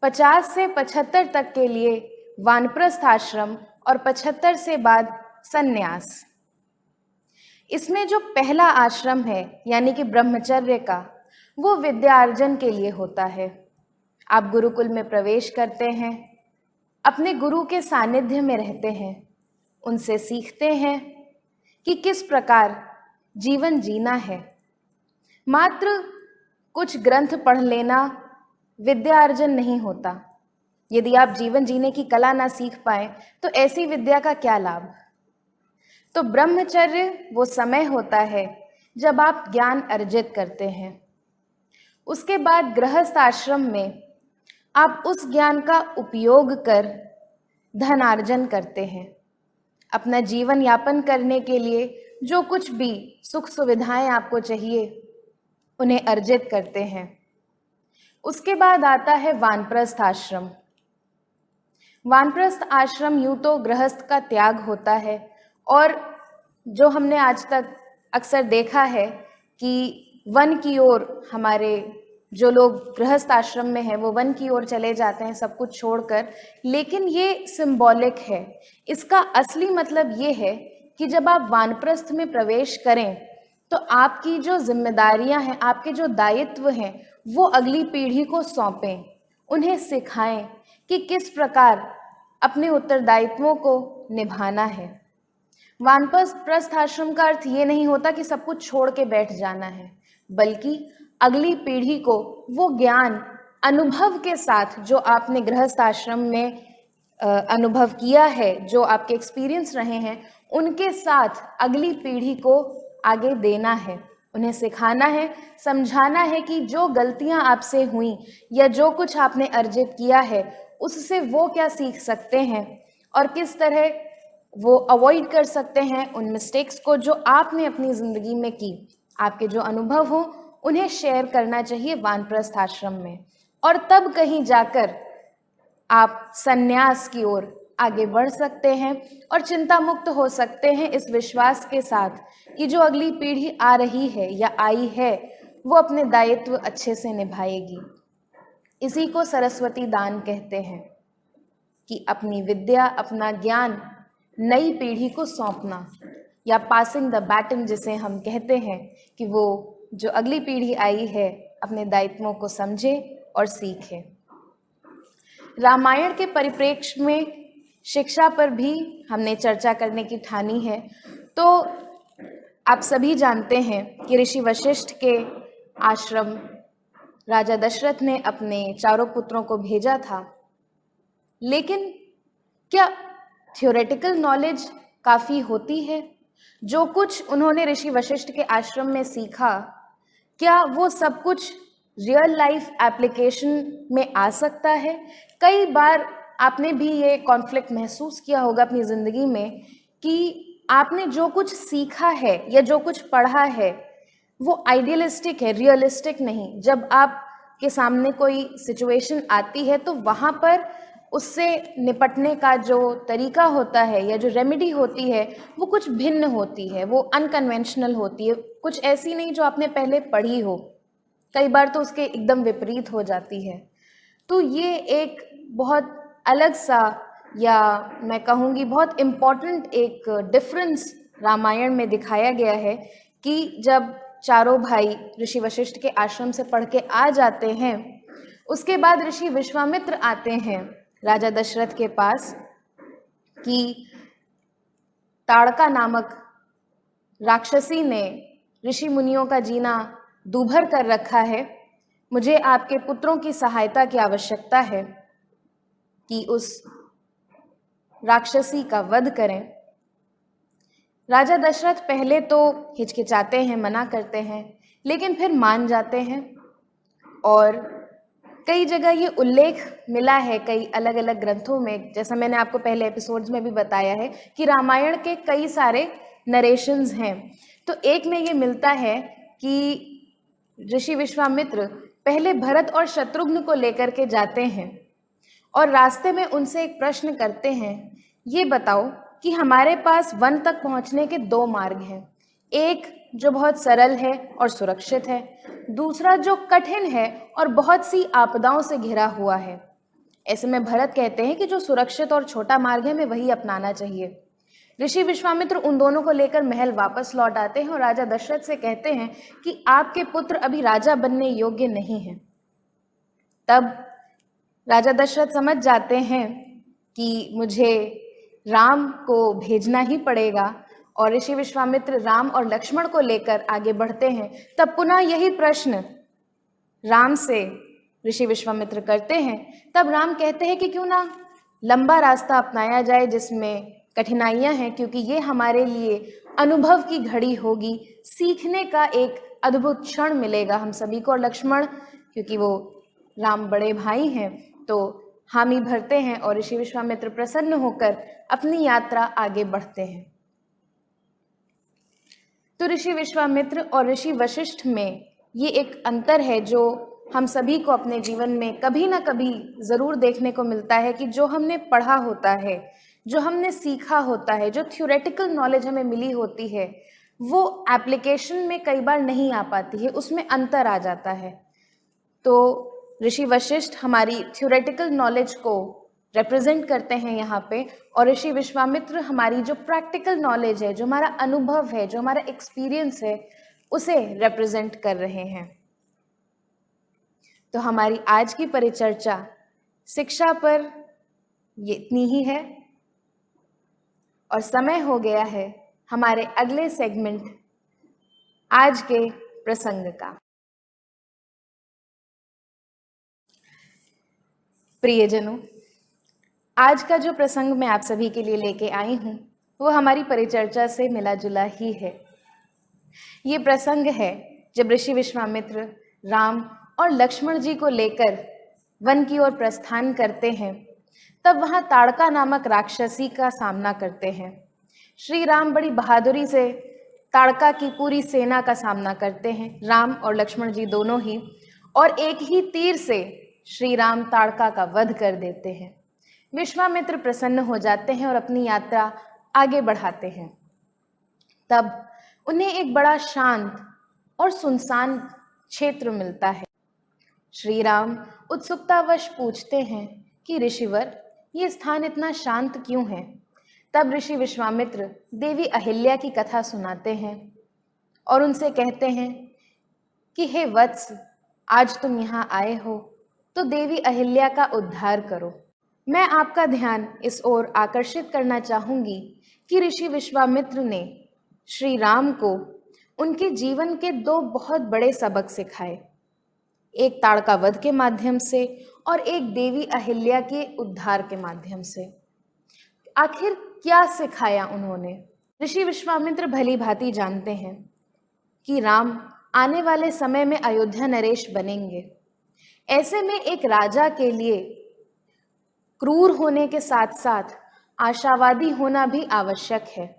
Speaker 1: 50 से 75 तक के लिए वानप्रस्थ आश्रम और 75 से बाद संन्यास। इसमें जो पहला आश्रम है यानी कि ब्रह्मचर्य का, वो विद्यार्जन के लिए होता है। आप गुरुकुल में प्रवेश करते हैं, अपने गुरु के सानिध्य में रहते हैं, उनसे सीखते हैं कि किस प्रकार जीवन जीना है। मात्र कुछ ग्रंथ पढ़ लेना विद्यार्जन नहीं होता। यदि आप जीवन जीने की कला ना सीख पाए तो ऐसी विद्या का क्या लाभ। तो ब्रह्मचर्य वो समय होता है जब आप ज्ञान अर्जित करते हैं। उसके बाद गृहस्थ आश्रम में आप उस ज्ञान का उपयोग कर धनार्जन करते हैं। अपना जीवन यापन करने के लिए जो कुछ भी सुख सुविधाएं आपको चाहिए उन्हें अर्जित करते हैं। उसके बाद आता है वानप्रस्थ आश्रम। वानप्रस्थ आश्रम यूं तो गृहस्थ का त्याग होता है और जो हमने आज तक अक्सर देखा है कि वन की ओर हमारे जो लोग गृहस्थ आश्रम में हैं वो वन की ओर चले जाते हैं सब कुछ छोड़कर, लेकिन ये सिंबॉलिक है। इसका असली मतलब ये है कि जब आप वानप्रस्थ में प्रवेश करें तो आपकी जो जिम्मेदारियां हैं, आपके जो दायित्व हैं, वो अगली पीढ़ी को सौंपें, उन्हें सिखाएं कि किस प्रकार अपने उत्तरदायित्वों को निभाना है। वानप्रस्थ आश्रम का अर्थ ये नहीं होता कि सब कुछ छोड़ के बैठ जाना है, बल्कि अगली पीढ़ी को वो ज्ञान अनुभव के साथ जो आपने गृहस्थ आश्रम में अनुभव किया है, जो आपके एक्सपीरियंस रहे हैं, उनके साथ अगली पीढ़ी को आगे देना है, उन्हें सिखाना है, समझाना है कि जो गलतियां आपसे हुई या जो कुछ आपने अर्जित किया है उससे वो क्या सीख सकते हैं और किस तरह वो अवॉइड कर सकते हैं उन मिस्टेक्स को जो आपने अपनी ज़िंदगी में की। आपके जो अनुभव हो उन्हें शेयर करना चाहिए वानप्रस्थ आश्रम में, और तब कहीं जाकर आप संन्यास की ओर आगे बढ़ सकते हैं और चिंता मुक्त हो सकते हैं, इस विश्वास के साथ कि जो अगली पीढ़ी आ रही है या आई है वो अपने दायित्व अच्छे से निभाएगी। इसी को सरस्वती दान कहते हैं कि अपनी विद्या, अपना ज्ञान नई पीढ़ी को सौंपना, या पासिंग द बैटन जिसे हम कहते हैं, कि वो जो अगली पीढ़ी आई है अपने दायित्वों को समझे और सीखे। रामायण के परिप्रेक्ष्य में शिक्षा पर भी हमने चर्चा करने की ठानी है। तो आप सभी जानते हैं कि ऋषि वशिष्ठ के आश्रम राजा दशरथ ने अपने चारों पुत्रों को भेजा था, लेकिन क्या थ्योरेटिकल नॉलेज काफ़ी होती है? जो कुछ उन्होंने ऋषि वशिष्ठ के आश्रम में सीखा, क्या वो सब कुछ रियल लाइफ एप्लीकेशन में आ सकता है? कई बार आपने भी ये कॉन्फ्लिक्ट महसूस किया होगा अपनी ज़िंदगी में कि आपने जो कुछ सीखा है या जो कुछ पढ़ा है वो आइडियलिस्टिक है, रियलिस्टिक नहीं। जब आपके सामने कोई सिचुएशन आती है तो वहाँ पर उससे निपटने का जो तरीका होता है या जो रेमेडी होती है वो कुछ भिन्न होती है, वो अनकन्वेंशनल होती है, कुछ ऐसी नहीं जो आपने पहले पढ़ी हो। कई बार तो उसके एकदम विपरीत हो जाती है। तो ये एक बहुत अलग सा, या मैं कहूँगी बहुत इम्पॉर्टेंट एक डिफरेंस रामायण में दिखाया गया है कि जब चारों भाई ऋषि वशिष्ठ के आश्रम से पढ़ के आ जाते हैं, उसके बाद ऋषि विश्वामित्र आते हैं राजा दशरथ के पास कि ताड़का नामक राक्षसी ने ऋषि मुनियों का जीना दूभर कर रखा है, मुझे आपके पुत्रों की सहायता की आवश्यकता है कि उस राक्षसी का वध करें। राजा दशरथ पहले तो हिचकिचाते हैं, मना करते हैं, लेकिन फिर मान जाते हैं। और कई जगह ये उल्लेख मिला है कई अलग अलग ग्रंथों में, जैसा मैंने आपको पहले एपिसोड्स में भी बताया है कि रामायण के कई सारे नरेशंस हैं। तो एक में ये मिलता है कि ऋषि विश्वामित्र पहले भरत और शत्रुघ्न को लेकर के जाते हैं और रास्ते में उनसे एक प्रश्न करते हैं, ये बताओ कि हमारे पास वन तक पहुंचने के दो मार्ग हैं, एक जो बहुत सरल है और सुरक्षित है, दूसरा जो कठिन है और बहुत सी आपदाओं से घिरा हुआ है। ऐसे में भरत कहते हैं कि जो सुरक्षित और छोटा मार्ग है हमें वही अपनाना चाहिए। ऋषि विश्वामित्र उन दोनों को लेकर महल वापस लौट आते हैं और राजा दशरथ से कहते हैं कि आपके पुत्र अभी राजा बनने योग्य नहीं हैं। तब राजा दशरथ समझ जाते हैं कि मुझे राम को भेजना ही पड़ेगा, और ऋषि विश्वामित्र राम और लक्ष्मण को लेकर आगे बढ़ते हैं। तब पुनः यही प्रश्न राम से ऋषि विश्वामित्र करते हैं। तब राम कहते हैं कि क्यों ना लंबा रास्ता अपनाया जाए जिसमें कठिनाइयां हैं, क्योंकि ये हमारे लिए अनुभव की घड़ी होगी, सीखने का एक अद्भुत क्षण मिलेगा हम सभी को। और लक्ष्मण, क्योंकि वो राम बड़े भाई हैं, तो हामी भरते हैं और ऋषि विश्वामित्र प्रसन्न होकर अपनी यात्रा आगे बढ़ते हैं। तो ऋषि विश्वामित्र और ऋषि वशिष्ठ में ये एक अंतर है जो हम सभी को अपने जीवन में कभी ना कभी ज़रूर देखने को मिलता है कि जो हमने पढ़ा होता है, जो हमने सीखा होता है, जो थ्योरेटिकल नॉलेज हमें मिली होती है, वो एप्लीकेशन में कई बार नहीं आ पाती है, उसमें अंतर आ जाता है। तो ऋषि वशिष्ठ हमारी थ्योरेटिकल नॉलेज को रिप्रेजेंट करते हैं यहाँ पे, और ऋषि विश्वामित्र हमारी जो प्रैक्टिकल नॉलेज है, जो हमारा अनुभव है, जो हमारा एक्सपीरियंस है, उसे रिप्रेजेंट कर रहे हैं। तो हमारी आज की परिचर्चा शिक्षा पर ये इतनी ही है और समय हो गया है हमारे अगले सेगमेंट आज के प्रसंग का। प्रियजनों, आज का जो प्रसंग मैं आप सभी के लिए लेके आई हूँ वो हमारी परिचर्चा से मिला जुला ही है। ये प्रसंग है जब ऋषि विश्वामित्र राम और लक्ष्मण जी को लेकर वन की ओर प्रस्थान करते हैं, तब वहाँ ताड़का नामक राक्षसी का सामना करते हैं। श्री राम बड़ी बहादुरी से ताड़का की पूरी सेना का सामना करते हैं, राम और लक्ष्मण जी दोनों ही, और एक ही तीर से श्री राम ताड़का का वध कर देते हैं। विश्वामित्र प्रसन्न हो जाते हैं और अपनी यात्रा आगे बढ़ाते हैं। तब उन्हें एक बड़ा शांत और सुनसान क्षेत्र मिलता है। श्री राम उत्सुकतावश पूछते हैं कि ऋषिवर, ये स्थान इतना शांत क्यों है? तब ऋषि विश्वामित्र देवी अहिल्या की कथा सुनाते हैं और उनसे कहते हैं कि हे वत्स, आज तुम यहाँ आए हो तो देवी अहिल्या का उद्धार करो। मैं आपका ध्यान इस ओर आकर्षित करना चाहूंगी कि ऋषि विश्वामित्र ने श्री राम को उनके जीवन के दो बहुत बड़े सबक सिखाए, एक ताड़का वध के माध्यम से और एक देवी अहिल्या के उद्धार के माध्यम से। आखिर क्या सिखाया उन्होंने? ऋषि विश्वामित्र भली भांति जानते हैं कि राम आने वाले समय में अयोध्या नरेश बनेंगे। ऐसे में एक राजा के लिए क्रूर होने के साथ साथ आशावादी होना भी आवश्यक है।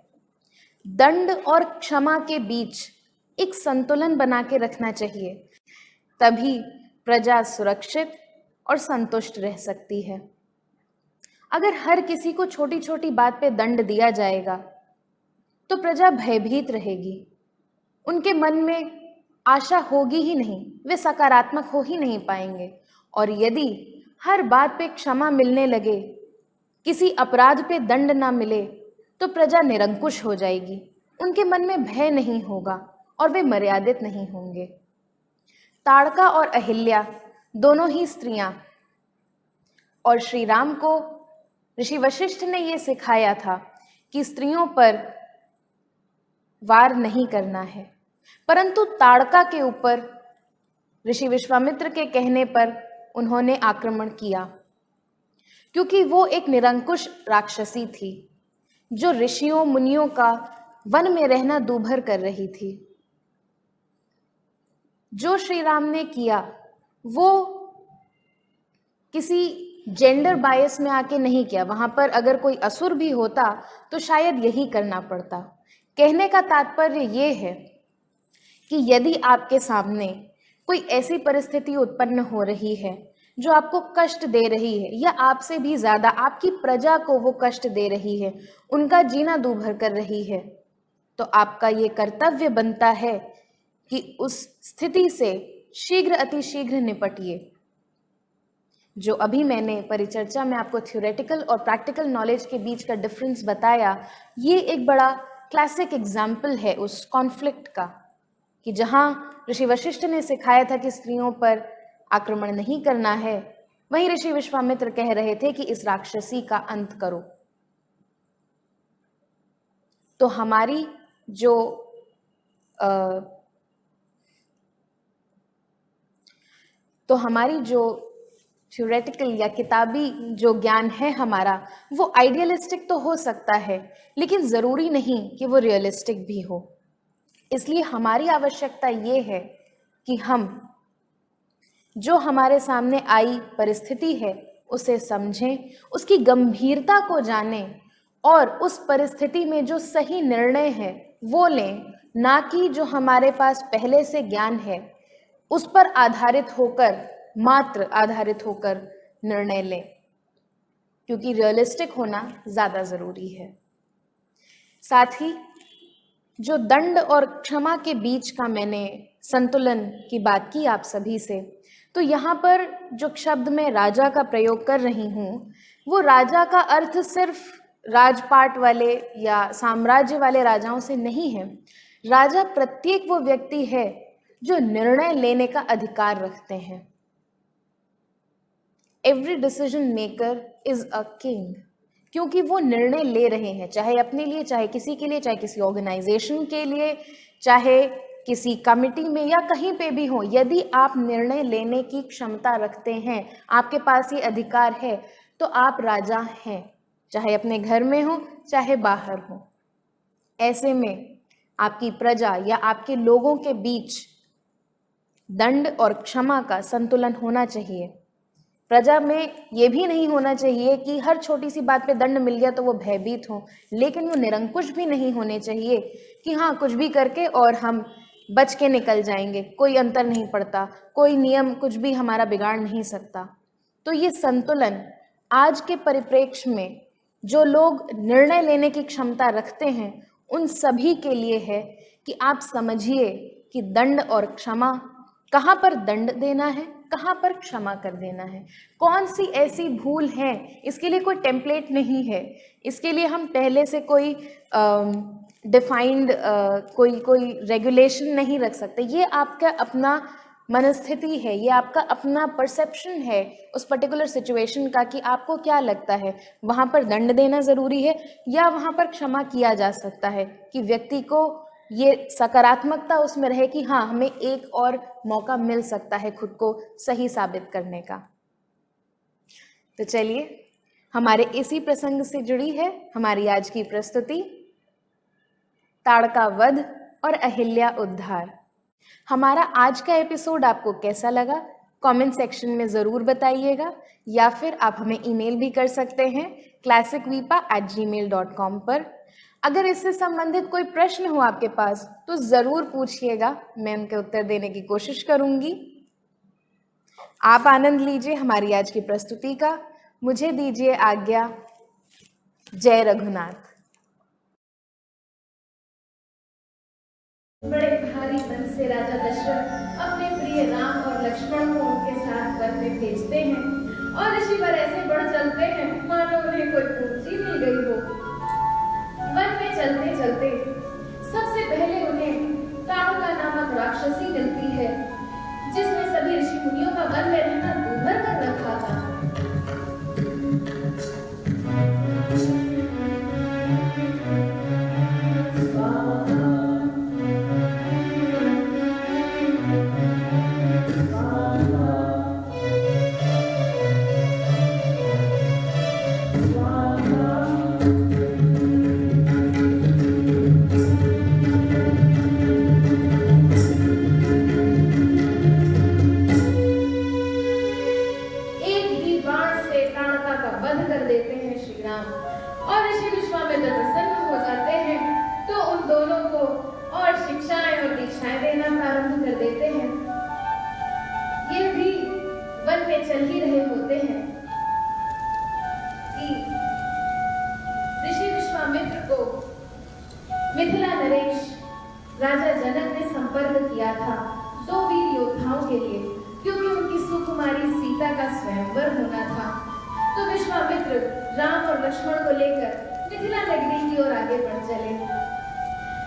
Speaker 1: दंड और क्षमा के बीच एक संतुलन बना के रखना चाहिए, तभी प्रजा सुरक्षित और संतुष्ट रह सकती है। अगर हर किसी को छोटी छोटी बात पे दंड दिया जाएगा तो प्रजा भयभीत रहेगी, उनके मन में आशा होगी ही नहीं, वे सकारात्मक हो ही नहीं पाएंगे। और यदि हर बात पे क्षमा मिलने लगे, किसी अपराध पे दंड ना मिले, तो प्रजा निरंकुश हो जाएगी, उनके मन में भय नहीं होगा और वे मर्यादित नहीं होंगे। ताड़का और अहिल्या दोनों ही स्त्रियां, और श्री राम को ऋषि वशिष्ठ ने ये सिखाया था कि स्त्रियों पर वार नहीं करना है, परंतु ताड़का के ऊपर ऋषि विश्वामित्र के कहने पर उन्होंने आक्रमण किया, क्योंकि वो एक निरंकुश राक्षसी थी जो ऋषियों मुनियों का वन में रहना दूभर कर रही थी। जो श्री राम ने किया वो किसी जेंडर बायस में आके नहीं किया। वहां पर अगर कोई असुर भी होता तो शायद यही करना पड़ता। कहने का तात्पर्य ये है कि यदि आपके सामने कोई ऐसी परिस्थिति उत्पन्न हो रही है जो आपको कष्ट दे रही है, या आपसे भी ज्यादा आपकी प्रजा को वो कष्ट दे रही है, उनका जीना दूभर कर रही है, तो आपका ये कर्तव्य बनता है कि उस स्थिति से शीघ्र अतिशीघ्र निपटिए। जो अभी मैंने परिचर्चा में आपको थ्योरेटिकल और प्रैक्टिकल नॉलेज के बीच का डिफरेंस बताया, ये एक बड़ा क्लासिक एग्जाम्पल है उस कॉन्फ्लिक्ट का, कि जहाँ ऋषि वशिष्ठ ने सिखाया था कि स्त्रियों पर आक्रमण नहीं करना है, वहीं ऋषि विश्वामित्र कह रहे थे कि इस राक्षसी का अंत करो। तो हमारी जो थ्योरेटिकल या किताबी जो ज्ञान है हमारा, वो आइडियलिस्टिक तो हो सकता है, लेकिन ज़रूरी नहीं कि वो रियलिस्टिक भी हो। इसलिए हमारी आवश्यकता ये है कि हम जो हमारे सामने आई परिस्थिति है उसे समझें, उसकी गंभीरता को जानें और उस परिस्थिति में जो सही निर्णय है वो लें, ना कि जो हमारे पास पहले से ज्ञान है उस पर आधारित होकर निर्णय लें, क्योंकि रियलिस्टिक होना ज़्यादा ज़रूरी है। साथ ही जो दंड और क्षमा के बीच का मैंने संतुलन की बात की आप सभी से, तो यहाँ पर जो शब्द मैं राजा का प्रयोग कर रही हूँ, वो राजा का अर्थ सिर्फ राजपाट वाले या साम्राज्य वाले राजाओं से नहीं है। राजा प्रत्येक वो व्यक्ति है जो निर्णय लेने का अधिकार रखते हैं। Every decision maker is a king, क्योंकि वो निर्णय ले रहे हैं, चाहे अपने लिए, चाहे किसी के लिए, चाहे किसी ऑर्गेनाइजेशन के लिए, चाहे किसी कमिटी में या कहीं पे भी हो। यदि आप निर्णय लेने की क्षमता रखते हैं, आपके पास ये अधिकार है, तो आप राजा हैं, चाहे अपने घर में हो चाहे बाहर हो। ऐसे में आपकी प्रजा या आपके लोगों के बीच दंड और क्षमा का संतुलन होना चाहिए। प्रजा में ये भी नहीं होना चाहिए कि हर छोटी सी बात पे दंड मिल गया तो वो भयभीत हो, लेकिन वो निरंकुश भी नहीं होने चाहिए कि हाँ कुछ भी करके और हम बच के निकल जाएंगे, कोई अंतर नहीं पड़ता, कोई नियम कुछ भी हमारा बिगाड़ नहीं सकता। तो ये संतुलन आज के परिप्रेक्ष्य में जो लोग निर्णय लेने की क्षमता रखते हैं उन सभी के लिए है कि आप समझिए कि दंड और क्षमा, कहाँ पर दंड देना है, कहाँ पर क्षमा कर देना है, कौन सी ऐसी भूल है। इसके लिए कोई टेम्पलेट नहीं है, इसके लिए हम पहले से कोई डिफाइंड कोई रेगुलेशन नहीं रख सकते। ये आपका अपना मनस्थिति है, ये आपका अपना परसेप्शन है उस पर्टिकुलर सिचुएशन का कि आपको क्या लगता है वहाँ पर दंड देना ज़रूरी है या वहाँ पर क्षमा किया जा सकता है, कि व्यक्ति को ये सकारात्मकता उसमें रहे कि हाँ हमें एक और मौका मिल सकता है खुद को सही साबित करने का। तो चलिए, हमारे इसी प्रसंग से जुड़ी है हमारी आज की प्रस्तुति ताड़का वध और अहिल्या उद्धार। हमारा आज का एपिसोड आपको कैसा लगा कमेंट सेक्शन में ज़रूर बताइएगा, या फिर आप हमें ईमेल भी कर सकते हैं classicvipa@gmail.com पर। अगर इससे संबंधित कोई प्रश्न हो आपके पास तो ज़रूर पूछिएगा, मैं उनके उत्तर देने की कोशिश करूँगी। आप आनंद लीजिए हमारी आज की प्रस्तुति का। मुझे दीजिए आज्ञा। जय रघुनाथ।
Speaker 3: बड़े भारी मन से राजा दशरथ अपने प्रिय राम और लक्ष्मण को उनके साथ वन में भेजते हैं और ऋषिवर ऐसे बढ़ चलते हैं मानो उन्हें कोई पूंजी मिल गई हो। वन में चलते चलते सबसे पहले उन्हें ताड़का नामक राक्षसी मिलती है, जिसने सभी ऋषि मुनियों का वन में रहना दूभर कर रखा था। चल ही रहे होते हैं कि ऋषि विश्वामित्र को मिथिला नरेश राजा जनक ने संपर्क किया था 2 वीर योद्धाओं के लिए, क्योंकि उनकी सुकुमारी सीता का स्वयंवर होना था। तो विश्वामित्र राम और लक्ष्मण को लेकर मिथिला नगरी की ओर आगे बढ़ चले।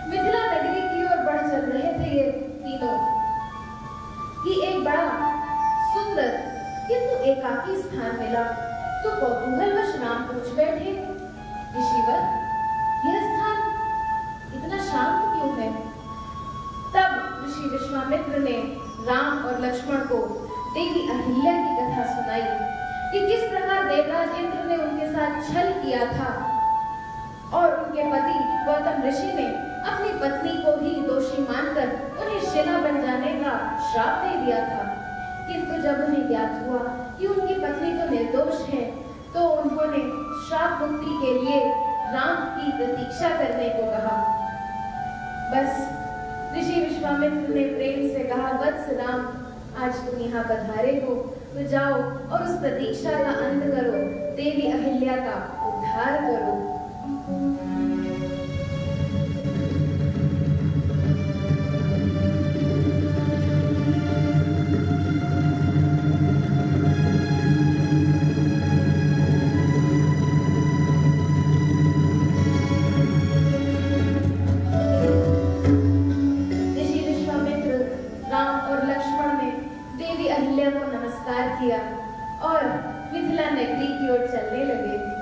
Speaker 3: मिथिला नगरी की ओर बढ़ चल रहे थे ये तीनों कि एक बड़ा सुंदर किंतु एकाकी स्थान मिला। तो कौतूहलवश राम पूछ बैठे, ऋषिवर, यह स्थान इतना शांत क्यों है? तब ऋषि विश्वामित्र ने राम और लक्ष्मण को देवी अहिल्या की कथा सुनाई कि किस प्रकार देवराज इंद्र ने उनके साथ छल किया था और उनके पति गौतम ऋषि ने अपनी पत्नी को ही दोषी मानकर उन्हें शिला बन जाने का श्राप दे दिया था। किंतु जब उन्हें ज्ञात हुआ कि उनकी पत्नी तो निर्दोष है, तो उन्होंने श्राप मुक्ति के लिए राम की प्रतीक्षा करने को कहा। बस ऋषि विश्वामित्र ने प्रेम से कहा, वत्स राम, आज तुम यहाँ पधारे हो तो जाओ और उस प्रतीक्षा का अंत करो, देवी अहिल्या का उद्धार करो। नमस्कार किया और मिथिला नगरी की ओर चलने लगे।